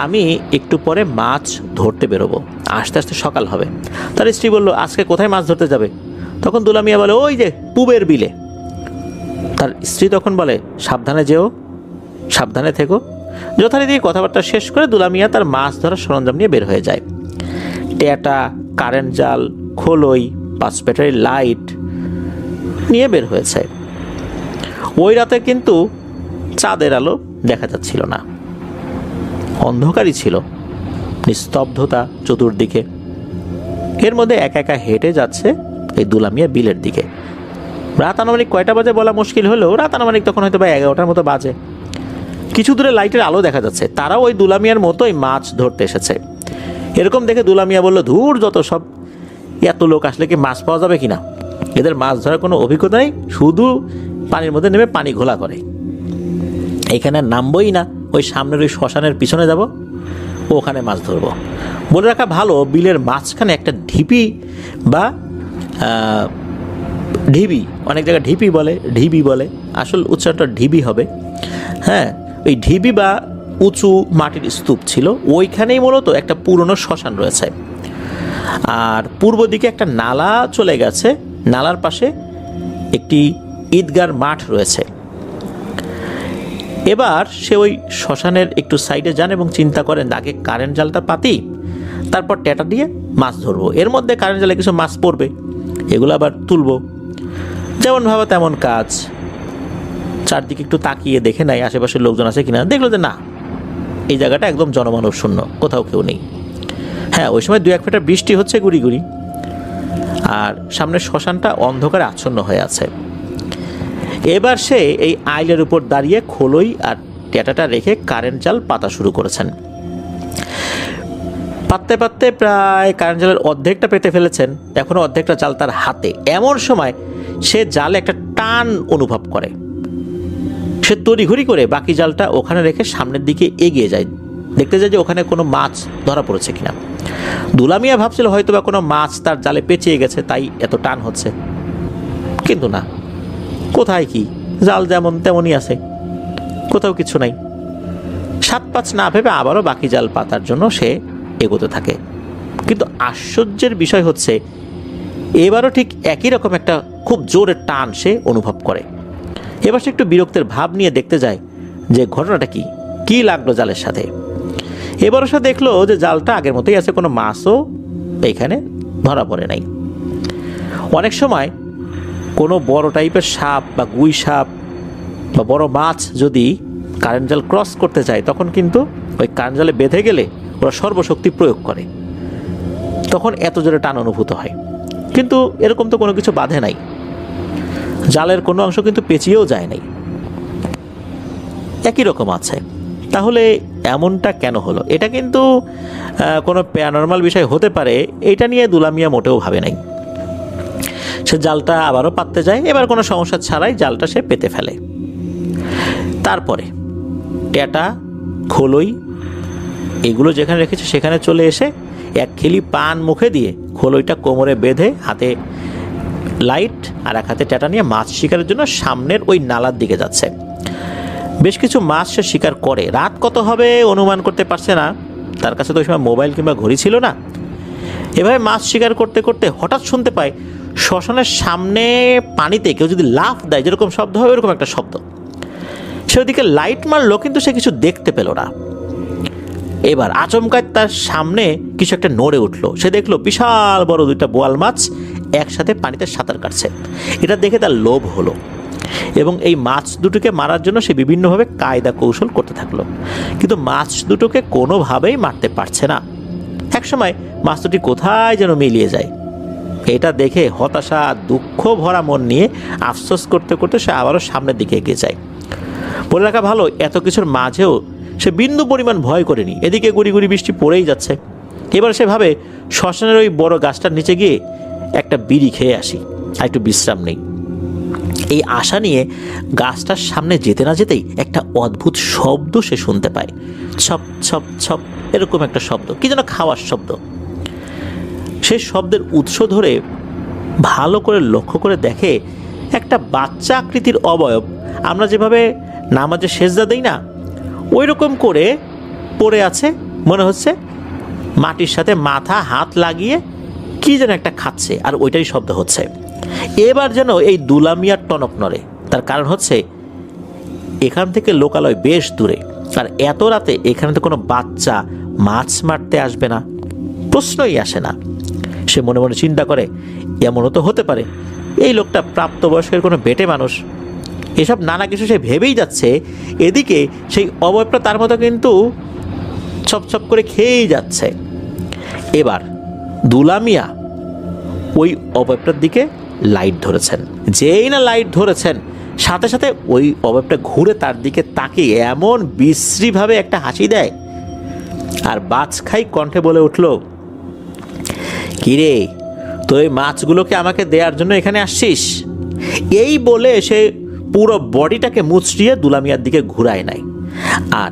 আমি একটু পরে মাছ ধরতে বেরোবো, আস্তে আস্তে সকাল হবে। তার স্ত্রী বলল আজকে কোথায় মাছ ধরতে যাবে? তখন দুলা মিয়া বলে ওই যে পুবের বিলে। তার স্ত্রী তখন বলে সাবধানে যেও, সাবধানে থেকো। যথারীতি কথাবার্তা শেষ করে দুলা মিয়া তার মাছ ধরার সরঞ্জাম নিয়ে বের হয়ে যায়। টেটা, কারেন্ট জাল, খোলই, 5 ব্যাটারি লাইট নিয়ে বের হয়েছে। ওই রাতে কিন্তু চাঁদের আলো দেখা যাচ্ছিল না, অন্ধকারই ছিল, নিস্তব্ধতা চতুর্দিকে। এর মধ্যে একা একা হেঁটে যাচ্ছে এই দুলা মিয়া বিলের দিকে। রাত আনুমানিক কয়টা বাজে বলা মুশকিল হলেও রাত আনুমানিক তখন হয়তো বা 11টার মতো বাজে। কিছু দূরে লাইটের আলো দেখা যাচ্ছে, তারাও ওই দুলা মিয়ার মতোই মাছ ধরতে এসেছে। এরকম দেখে দুলা মিয়া বলল ধুর যত সব, এত লোক আসলে কি মাছ পাওয়া যাবে কিনা? এদের মাছ ধরার কোনো অভিজ্ঞতা নেই, শুধু পানির মধ্যে নেমে পানি ঘোলা করে। এখানে নামবই না, ওই সামনের ওই শ্মশানের পিছনে যাব, ওখানে মাছ ধরবো। বলে রাখা ভালো, বিলের মাঝখানে একটা ঢিপি বা ঢিবি, অনেক জায়গায় ঢিপি বলে, ঢিবি বলে, আসল উচ্চারণটা ঢিবি হবে। হ্যাঁ, ওই ঢিবি বা উঁচু মাটির স্তূপ ছিল, ওইখানেই মূলত একটা পুরনো শ্মশান রয়েছে। আর পূর্ব দিকে একটা নালা চলে গেছে, নালার পাশে একটি ঈদগার মাঠ রয়েছে। এবার সে ওই শ্মশানের একটু সাইডে যান এবং চিন্তা করেন আগে কারেন্ট জালটা পাতি, তারপর টেটা দিয়ে মাছ ধরবো। এর মধ্যে কারেন্ট জালে কিছু মাছ পড়বে, এগুলো আবার তুলবো। যেমন ভাবা তেমন কাজ। চারদিকে একটু তাকিয়ে দেখে নাই আশেপাশের লোকজন আছে কিনা। দেখলো যে না, এই জায়গাটা একদম জনমানব শূন্য, কোথাও কেউ নেই। হ্যাঁ, ওই সময় 2-1 ফোঁটা বৃষ্টি হচ্ছে গুড়ি গুড়ি, আর সামনের শ্মশানটা অন্ধকারে আচ্ছন্ন হয়ে আছে। এবার সে এই আইলের উপর দাঁড়িয়ে খোলই আর টেটাটা রেখে কারেন্ট জাল পাতা শুরু করেছেন। পাততে পাততে প্রায় কারেন্ট জালের অর্ধেকটা পেতে ফেলেছেন, এখনো অর্ধেকটা জাল তার হাতে। এমন সময় সে জালে একটা টান অনুভব করে। সে তড়িঘড়ি করে বাকি জালটা ওখানে রেখে সামনের দিকে এগিয়ে যায়, দেখতে যায় যে ওখানে কোনো মাছ ধরা পড়েছে কিনা। দুলা মিয়া ভাবছিল হয়তো বা কোনো মাছ তার জালে পেঁচিয়ে গেছে, তাই এত টান হচ্ছে। কিন্তু না, কোথায় কি, জাল যেমন তেমনই আছে, কোথাও কিছু নাই। 7-5 না ভেবে আবারও বাকি জাল পাতার জন্য সে এগোতে থাকে। কিন্তু আশ্চর্যের বিষয় হচ্ছে এবারও ঠিক একই রকম একটা খুব জোরে টান সে অনুভব করে। এবার সে একটু বিরক্তের ভাব নিয়ে দেখতে যায় যে ঘটনাটা কি লাগলো জালের সাথে। এবারও সে দেখলো যে জালটা আগের মতোই আছে, কোনো মাছও এইখানে ধরা পড়ে নাই। অনেক সময় কোনো বড় টাইপের সাপ বা গুই সাপ বা বড় মাছ যদি কারেন্ট জাল ক্রস করতে চায়, তখন কিন্তু ওই কারেন্ট জালে বেঁধে গেলে ওরা সর্বশক্তি প্রয়োগ করে, তখন এত জোরে টান অনুভূত হয়। কিন্তু এরকম তো কোনো কিছু বাধে নাই, জালের কোনো অংশ কিন্তু পেঁচিয়েও যায় নাই, একই রকম আছে। তাহলে এমনটা কেন হলো। এটা কিন্তু কোনো প্যারানর্মাল বিষয় হতে পারে, এটা নিয়ে দুলামিয়া মোটেও ভাবে নাই। সে জালটা আবারও পাততে যায়, এবার কোনো সমস্যা ছাড়াই জালটা সে পেতে ফেলে। তারপরে ট্যাটা, খোলই এগুলো যেখানে রেখেছে সেখানে চলে এসে এক খিলি পান মুখে দিয়ে খোলইটা কোমরে বেঁধে, হাতে লাইট আর এক হাতে ট্যাটা নিয়ে মাছ শিকারের জন্য সামনের ওই নালার দিকে যাচ্ছে। বেশ কিছু মাছ সে শিকার করে। রাত কত হবে অনুমান করতে পারছে না, তার কাছে তো ওই সময় মোবাইল কিংবা ঘড়ি ছিল না। এভাবে মাছ শিকার করতে করতে হঠাৎ শুনতে পায় শ্মশানের সামনে পানিতে কেউ যদি লাফ দেয় যেরকম শব্দ হয় ওরকম একটা শব্দ। সে ওদিকে লাইট মারলো, কিন্তু সে কিছু দেখতে পেল না। এবার আচমকায় তার সামনে কিছু একটা নড়ে উঠলো। সে দেখলো বিশাল বড় দুইটা বোয়াল মাছ একসাথে পানিতে সাঁতার কাটছে। এটা দেখে তার লোভ হলো এবং এই মাছ দুটোকে মারার জন্য সে বিভিন্নভাবে কায়দা কৌশল করতে থাকলো, কিন্তু মাছ দুটোকে কোনোভাবেই মারতে পারছে না। একসময় মাছ দুটি কোথায় যেন মিলিয়ে যায়। এটা দেখে হতাশা, দুঃখ ভরা মন নিয়ে আফসোস করতে করতে সে আবারও সামনের দিকে এগিয়ে যায়। বলে রাখা ভালো, এত কিছুর মাঝেও সে বিন্দু পরিমাণ ভয় করেনি। এদিকে গুড়ি গুড়ি বৃষ্টি পড়েই যাচ্ছে। এবার সে ভাবে শ্মশানের ওই বড় গাছটার নিচে গিয়ে একটা বিড়ি খেয়ে আসি, আর একটু বিশ্রাম নেই। এই আশা নিয়ে গাছটার সামনে যেতে না যেতেই একটা অদ্ভুত শব্দ সে শুনতে পায়। ছপ ছপ ছপ এরকম একটা শব্দ, কি যেন খাওয়ার শব্দ। সে শব্দের উৎস ধরে ভালো করে লক্ষ্য করে দেখে একটা বাচ্চা আকৃতির অবয়ব, আমরা যেভাবে নামাজে সেজদা দেই না ওই রকম করে পড়ে আছে। মনে হচ্ছে মাটির সাথে মাথা হাত লাগিয়ে কি যেন একটা খাচ্ছে, আর ওইটাই শব্দ হচ্ছে। এবার যেন এই দুলামিয়ার টনক নড়ে। তার কারণ হচ্ছে এখান থেকে লোকালয় বেশ দূরে, আর এত রাতে এখানে তো কোনো বাচ্চা মাছ মারতে আসবে না, প্রশ্নই আসে না। সে মনে মনে চিন্তা করে এমনও তো হতে পারে এই লোকটা প্রাপ্তবয়স্কের কোনো বেটে মানুষ। এসব নানা কিছু সে ভেবেই যাচ্ছে, এদিকে সেই অবয়বটা তার মতো কিন্তু ছপ ছপ করে খেয়েই যাচ্ছে। এবার দুলামিয়া ওই অবয়বটার দিকে লাইট ধরেছেন। যেই না লাইট ধরেছেন সাথে সাথে ওই অবয়বটা ঘুরে তার দিকে তাকিয়ে এমন বিশ্রীভাবে একটা হাসি দেয় আর বাজখাই কণ্ঠে বলে উঠল, কিরে তো এই মাছগুলোকে আমাকে দেওয়ার জন্য এখানে আসছিস? এই বলে সে পুরো বডিটাকে মুচড়িয়ে দুলামিয়ার দিকে ঘুরায় নেয়। আর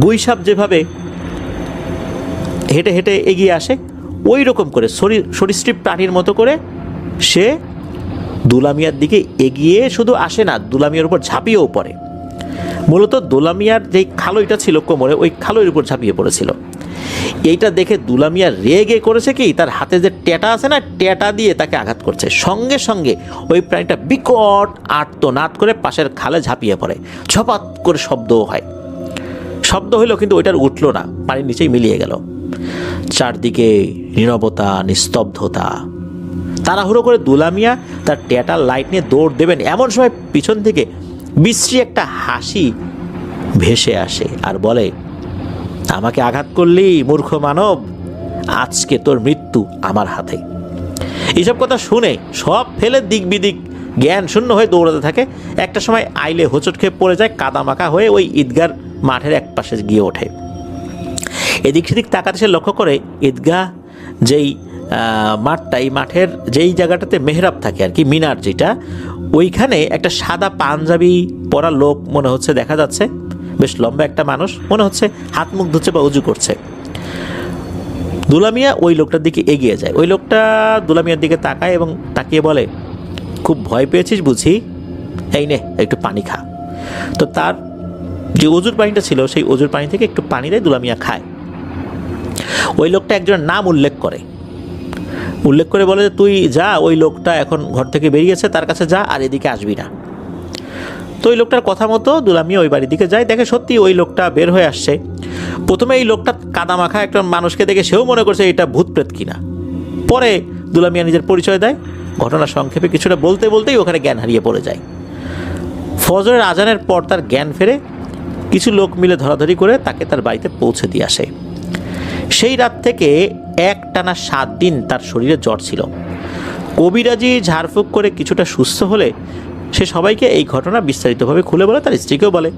গুইসাপ যেভাবে হেঁটে হেঁটে এগিয়ে আসে ওই রকম করে সরীসৃপ প্রাণীর মতো করে সে দুলামিয়ার দিকে এগিয়ে শুধু আসে না, দুলামিয়ার উপর ঝাঁপিয়েও পড়ে। মূলত দুলামিয়ার যেই খালইটা ছিল কোমরে, ওই খালইয়ের উপর ঝাঁপিয়ে পড়েছিল। এইটা দেখে দুলামিয়া রেগে করেছে কি, তার হাতে যে ট্যাটা আছে না, ট্যাটা দিয়ে তাকে আঘাত করছে। সঙ্গে সঙ্গে ওই প্রাণীটা বিকট আর্তনাদ করে পাশের খালে ঝাঁপিয়ে পড়ে। ঝপাত করে শব্দও হয়। শব্দ হইল কিন্তু ওইটার উঠল না, পানির নিচেই মিলিয়ে গেল। চারদিকে নীরবতা, নিস্তব্ধতা। তাড়াহুড়ো করে দুলামিয়া তার ট্যাটার লাইট নিয়ে দৌড় দেবেন, এমন সময় পিছন থেকে বিশ্রী একটা হাসি ভেসে আসে আর বলে, আমাকে আঘাত করলি মূর্খ মানব, আজকে তোর মৃত্যু আমার হাতে। এইসব কথা শুনে সব ফেলে দিক বিদিক জ্ঞান শূন্য হয়ে দৌড়াতে থাকে। একটা সময় আইলে হোঁচট খেয়ে পড়ে যায়, কাদা মাখা হয়ে ওই ঈদগার মাঠের এক পাশে গিয়ে ওঠে। এদিক সেদিক তাকাতে সে লক্ষ্য করে ঈদগাহ যেই মাঠটা, এই মাঠের যেই জায়গাটাতে মেহরাব থাকে আর কি, মিনার যেটা, ওইখানে একটা সাদা পাঞ্জাবি পরা লোক মনে হচ্ছে দেখা যাচ্ছে। বেশ লম্বা একটা মানুষ, মনে হচ্ছে হাত মুখ ধুচ্ছে বা উজু করছে। দুলামিয়া ওই লোকটার দিকে এগিয়ে যায়। ওই লোকটা দুলামিয়ার দিকে তাকায় এবং তাকিয়ে বলে, খুব ভয় পেয়েছিস বুঝি, এই নে একটু পানি খা। তো তার যে অজুর পানিটা ছিল সেই অজুর পানি থেকে একটু পানি দেয়, দুলামিয়া খায়। ওই লোকটা একজনের নাম উল্লেখ করে বলে যে, তুই যা, ওই লোকটা এখন ঘর থেকে বেরিয়েছে, তার কাছে যা, আর এদিকে আসবি না। তো ওই লোকটার কথা মতো দুলামিয়া ওই বাড়ির দিকে যায়। দেখে সত্যি ওই লোকটা বের হয়ে আসছে। প্রথমে এই লোকটা কাদা মাখা একটা মানুষকে দেখে সেও মনে করছে এটা ভূত প্রেত কিনা। পরে দুলামিয়া নিজের পরিচয় দেয়। ঘটনা সংক্ষেপে কিছুটা বলতে বলতেই ওখানে জ্ঞান হারিয়ে পড়ে যায়। ফজরের আজানের পর তার জ্ঞান ফেরে। কিছু লোক মিলে ধরাধরি করে তাকে তার বাড়িতে পৌঁছে দিয়ে আসে। সেই রাত থেকে একটানা 7 দিন তার শরীরে জ্বর ছিল। কবিরাজি ঝাড়ফুঁক করে কিছুটা সুস্থ হলে সে সবাইকে এই ঘটনা বিস্তারিতভাবে খুলে বলে, তার স্ত্রীকেও বলে।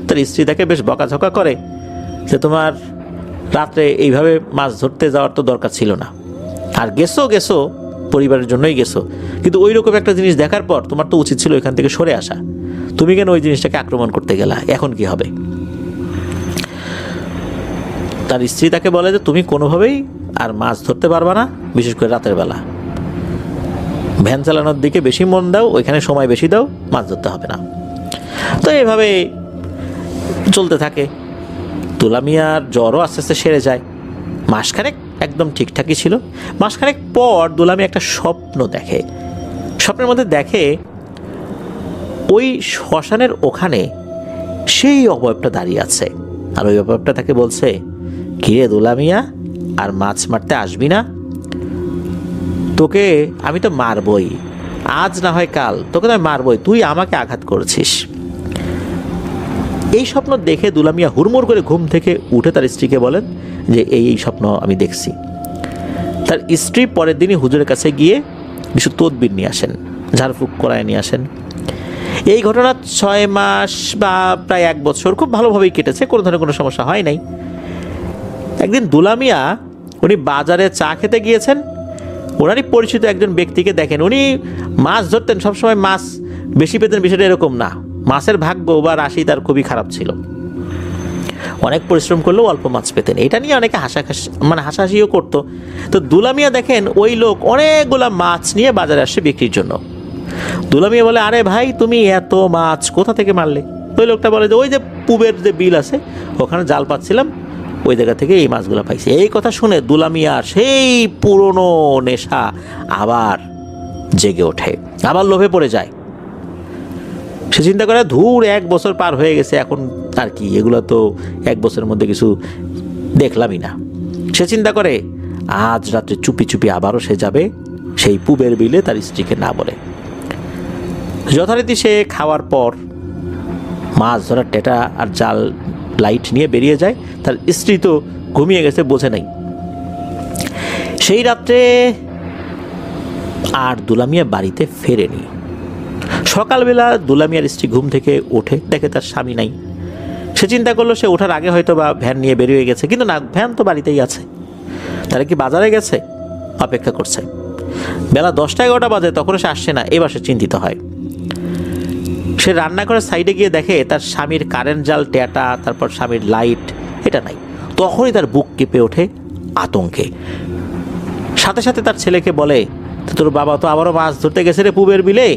তার স্ত্রী তাকে বেশ বকাঝকা করে, যে তোমার রাত্রে এইভাবে মাছ ধরতে যাওয়ার তো দরকার ছিল না, আর গেছো পরিবারের জন্যই গেছো, কিন্তু ওই রকম একটা জিনিস দেখার পর তোমার তো উচিত ছিল এখান থেকে সরে আসা, তুমি কেন ওই জিনিসটাকে আক্রমণ করতে গেলা, এখন কি হবে? তার স্ত্রী তাকে বলে যে তুমি কোনোভাবেই আর মাছ ধরতে পারবা না, বিশেষ করে রাতের বেলা। ভ্যান চালানোর দিকে বেশি মন দাও, ওইখানে সময় বেশি দাও, মাছ ধরতে হবে না। তো এইভাবে চলতে থাকে। দুলামিয়ার জ্বরও আস্তে আস্তে সেরে যায়। মাসখানেক একদম ঠিকঠাকই ছিল। মাসখানেক পর দুলামি একটা স্বপ্ন দেখে। স্বপ্নের মধ্যে দেখে ওই শ্মশানের ওখানে সেই অবয়বটা দাঁড়িয়ে আছে, আর ওই অবয়বটা তাকে বলছে, কিরে দুলামিয়া, আর মাছ মারতে আসবি না? তোকে আমি তো মারবই, আজ না হয় কাল তোকে তো আমি মারবই, তুই আমাকে আঘাত করেছিস। এই স্বপ্ন দেখে দুলামিয়া হুড়মুড় করে ঘুম থেকে উঠে তার স্ত্রীকে বলেন যে এই স্বপ্ন আমি দেখছি। তার স্ত্রী পরের দিনই হুজুরের কাছে গিয়ে কিছু তদবির নিয়ে আসেন, ঝাড়ফুঁক করায় নিয়ে আসেন। এই ঘটনা 6 মাস বা প্রায় 1 বছর খুব ভালোভাবেই কেটেছে, কোনো ধরনের কোনো সমস্যা হয় নাই। একদিন দুলামিয়া উনি বাজারে চা খেতে গিয়েছেন, ওনারই পরিচিত একজন ব্যক্তিকে দেখেন। উনি মাছ ধরতেন, সবসময় মাছ বেশি পেতেন, বিষয়টা এরকম না, মাছের ভাগ্য বা রাশি তার খুবই খারাপ ছিল। অনেক পরিশ্রম করলেও অল্প মাছ পেতেন, এটা নিয়ে অনেকে হাসাহাসিও করতো। তো দুলামিয়া দেখেন ওই লোক অনেকগুলা মাছ নিয়ে বাজারে আসছে বিক্রির জন্য। দুলামিয়া বলে, আরে ভাই তুমি এত মাছ কোথা থেকে মারলে? ওই লোকটা বলে যে ওই যে পুবের যে বিল আছে ওখানে জাল পাচ্ছিলাম, ওই জায়গা থেকে এই মাছগুলো পাইছি। এই কথা শুনে দুলামিয়া সেই পুরনো নেশা আবার জেগে ওঠে, আবার লোভে পড়ে যায়। সে চিন্তা করে, ধুর 1 বছর পার হয়ে গেছে, এখন আর কি, এগুলো তো 1 বছরের মধ্যে কিছু দেখলামই না। সে চিন্তা করে আজ রাত্রে চুপি চুপি আবারও সে যাবে সেই পুবের বিলে তার স্ত্রীকে না বলে। যথারীতি সে খাওয়ার পর মাছ ধরার টেটা আর জাল লাইট নিয়ে বেরিয়ে যায়। তার স্ত্রী তো ঘুমিয়ে গেছে, বোঝে নাই। সেই রাত্রে আর দুলামিয়া বাড়িতে ফেরেনি। সকালবেলা দুলামিয়ার স্ত্রী ঘুম থেকে ওঠে, দেখে তার স্বামী নাই। সে চিন্তা করলো সে ওঠার আগে হয়তো বা ভ্যান নিয়ে বেরিয়ে গেছে, কিন্তু না, ভ্যান তো বাড়িতেই আছে। তারা কি বাজারে গেছে? অপেক্ষা করছে। বেলা 10টা-11টা বাজে, তখনও সে আসছে না। এবার সে চিন্তিত হয়। সে রান্নাঘরের সাইডে গিয়ে দেখে তার স্বামীর কারেন্ট জাল, ট্যাটা, তারপর স্বামীর লাইট, এটা নাই। তখনই তার বুক কেঁপে ওঠে আতঙ্কে। সাথে সাথে তার ছেলেকে বলে, তোর বাবা তো আবারও মাছ ধরতে গেছে রে পুবের বিলে।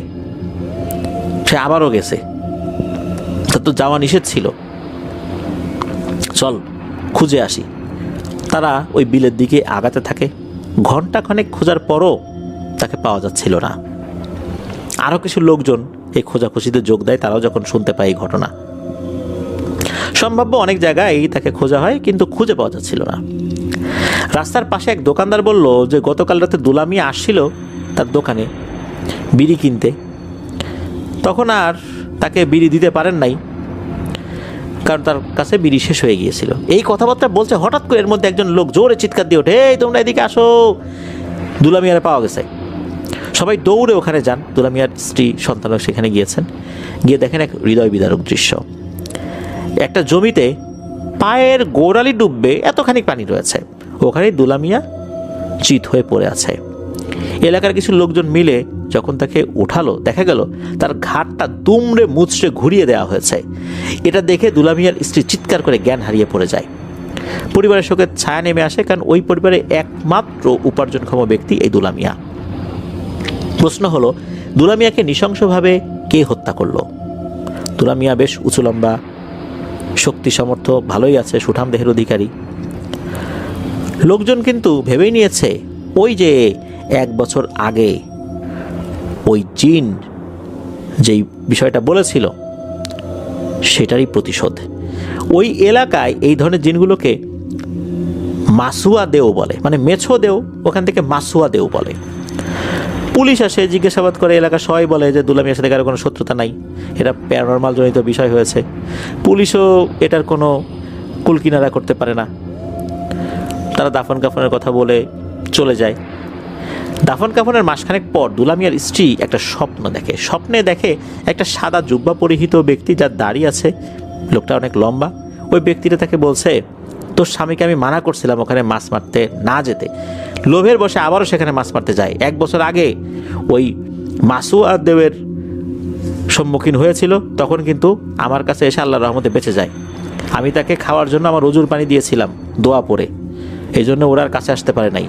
সে আবারও গেছে, তার তো যাওয়া নিষেধ ছিল, চল খুঁজে আসি। তারা ওই বিলের দিকে আগাতে থাকে। ঘণ্টাখানেক খোঁজার পরও তাকে পাওয়া যাচ্ছিল না। আরও কিছু লোকজন এই খোঁজাখুঁজিতে যোগ দেয়, তারাও যখন শুনতে পায় এই ঘটনা। সম্ভাব্য অনেক জায়গায় তাকে খোঁজা হয়, কিন্তু খুঁজে পাওয়া যাচ্ছিল না। রাস্তার পাশে এক দোকানদার বলল যে গতকাল রাতে দুলামিয়া আসছিল তার দোকানে বিড়ি কিনতে। তখন আর তাকে বিড়ি দিতে পারেন নাই, কারণ তার কাছে বিড়ি শেষ হয়ে গিয়েছিল। এই কথাবার্তা বলছে, হঠাৎ করে এর মধ্যে একজন লোক জোরে চিৎকার দিয়ে ওঠে, এই তোমরা এদিকে আসো, দুলামিয়ারে পাওয়া গেছে। সবাই দৌড়ে ওখানে যান। দুলামিয়ার স্ত্রী সন্তানও সেখানে গিয়েছেন। গিয়ে দেখেন এক হৃদয় বিদারক দৃশ্য। একটা জমিতে পায়ের গোড়ালি ডুববে এতখানি পানি রয়েছে, ওখানেই দুলামিয়া চিত হয়ে পড়ে আছে। এলাকার কিছু লোকজন মিলে যখন তাকে উঠালো, দেখা গেল তার ঘাটটা দুমড়ে মুচড়ে ঘুরিয়ে দেওয়া হয়েছে। এটা দেখে দুলামিয়ার স্ত্রী চিৎকার করে জ্ঞান হারিয়ে পড়ে যায়। পরিবারের শোকের ছায়া নেমে আসে, কারণ ওই পরিবারের একমাত্র উপার্জনক্ষম ব্যক্তি এই দুলামিয়া। প্রশ্ন হলো, দুলামিয়াকে নৃশংসভাবে কে হত্যা করলো? দুলামিয়া বেশ উঁচু লম্বা, শক্তি সামর্থ্য ভালোই আছে, সুঠাম দেহের অধিকারী। লোকজন কিন্তু ভেবেই নিয়েছে ওই যে 1 বছর আগে ওই জিন যেই বিষয়টা বলেছিল সেটারই প্রতিশোধ। ওই এলাকায় এই ধরনের জিনগুলোকে মাসুয়া দেও বলে, মানে মেছো দেও, ওখান থেকে মাসুয়া দেও বলে। পুলিশ আসে, জিজ্ঞাসাবাদ করে, এলাকার সবাই বলে যে দুলামিয়ার সাথে কারো কোনো শত্রুতা নাই, এটা প্যারানরমাল জনিত বিষয় হয়েছে। পুলিশও এটার কোনো কুলকিনারা করতে পারে না। তারা দাফন কাফনের কথা বলে চলে যায়। দাফন কাফনের মাসখানেক পর দুলামিয়ার স্ত্রী একটা স্বপ্ন দেখে। স্বপ্নে দেখে একটা সাদা জুব্বা পরিহিত ব্যক্তি, যার দাড়ি আছে, লোকটা অনেক লম্বা। ওই ব্যক্তিটা তাকে বলছে তোর স্বামীকে আমি মানা করছিলাম ওখানে মাছ মারতে না যেতে, লোভের বশে আবারও সেখানে মাছ মারতে যায়। 1 বছর আগে ওই মাসুয়া দেবের সম্মুখীন হয়েছিল, তখন কিন্তু আমার কাছে এসে আল্লাহর রহমতে বেঁচে যায়। আমি তাকে খাওয়ার জন্য আমার রজুর পানি দিয়েছিলাম দোয়া পড়ে, এই জন্য ওরা আর কাছে আসতে পারে নাই।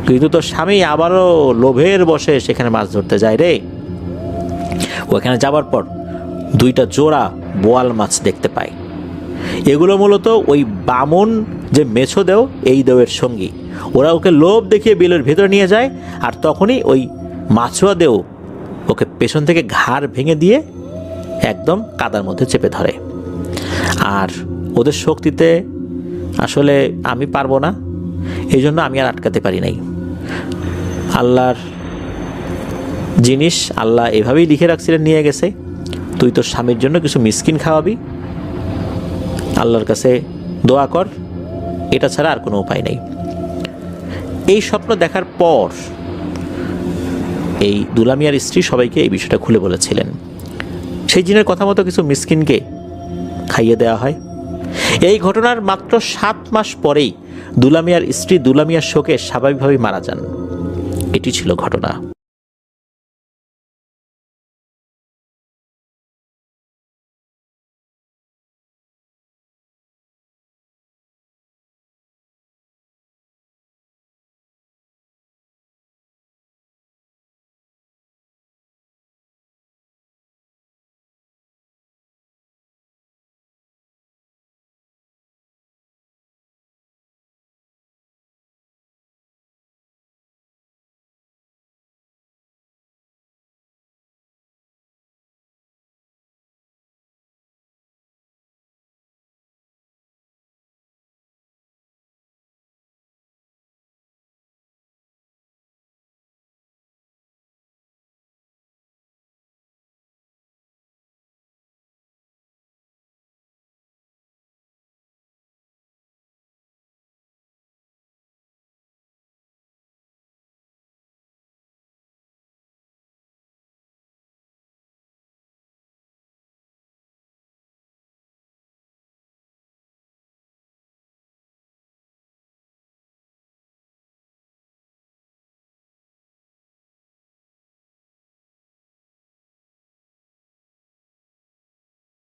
কিন্তু তোর স্বামী আবারও লোভের বশে সেখানে মাছ ধরতে যায় রে। ওখানে যাবার পর 2টা জোড়া বোয়াল মাছ দেখতে পায়। এগুলো মূলত ওই বামন যে মেছো দেও, এই দেওয়ের সঙ্গী। ওরা ওকে লোভ দেখিয়ে বিলের ভেতরে নিয়ে যায়, আর তখনই ওই মাছুয়া দেও ওকে পেছন থেকে ঘাড় ভেঙে দিয়ে একদম কাদার মধ্যে চেপে ধরে। আর ওদের শক্তিতে আসলে আমি পারবো না, এই জন্য আমি আর আটকাতে পারি নাই। আল্লাহর জিনিস আল্লাহ এভাবেই লিখে রাখছিলেন, নিয়ে গেছে। তুই তোর স্বামীর জন্য কিছু মিসকিন খাওয়াবি, আল্লাহর কাছে দোয়া কর, এটা ছাড়া আর কোনো উপায় নেই। এই স্বপ্ন দেখার পর এই দুলা মিয়ার স্ত্রী সবাইকে এই বিষয়টা খুলে বলেছিলেন। সেই জিনের কথা মতো কিছু মিসকিনকে খাইয়ে দেওয়া হয়। এই ঘটনার মাত্র 7 মাস পরেই দুলা মিয়ার স্ত্রী দুলা মিয়ার শোকে স্বাভাবিকভাবেই মারা যান। এটি ছিল ঘটনা।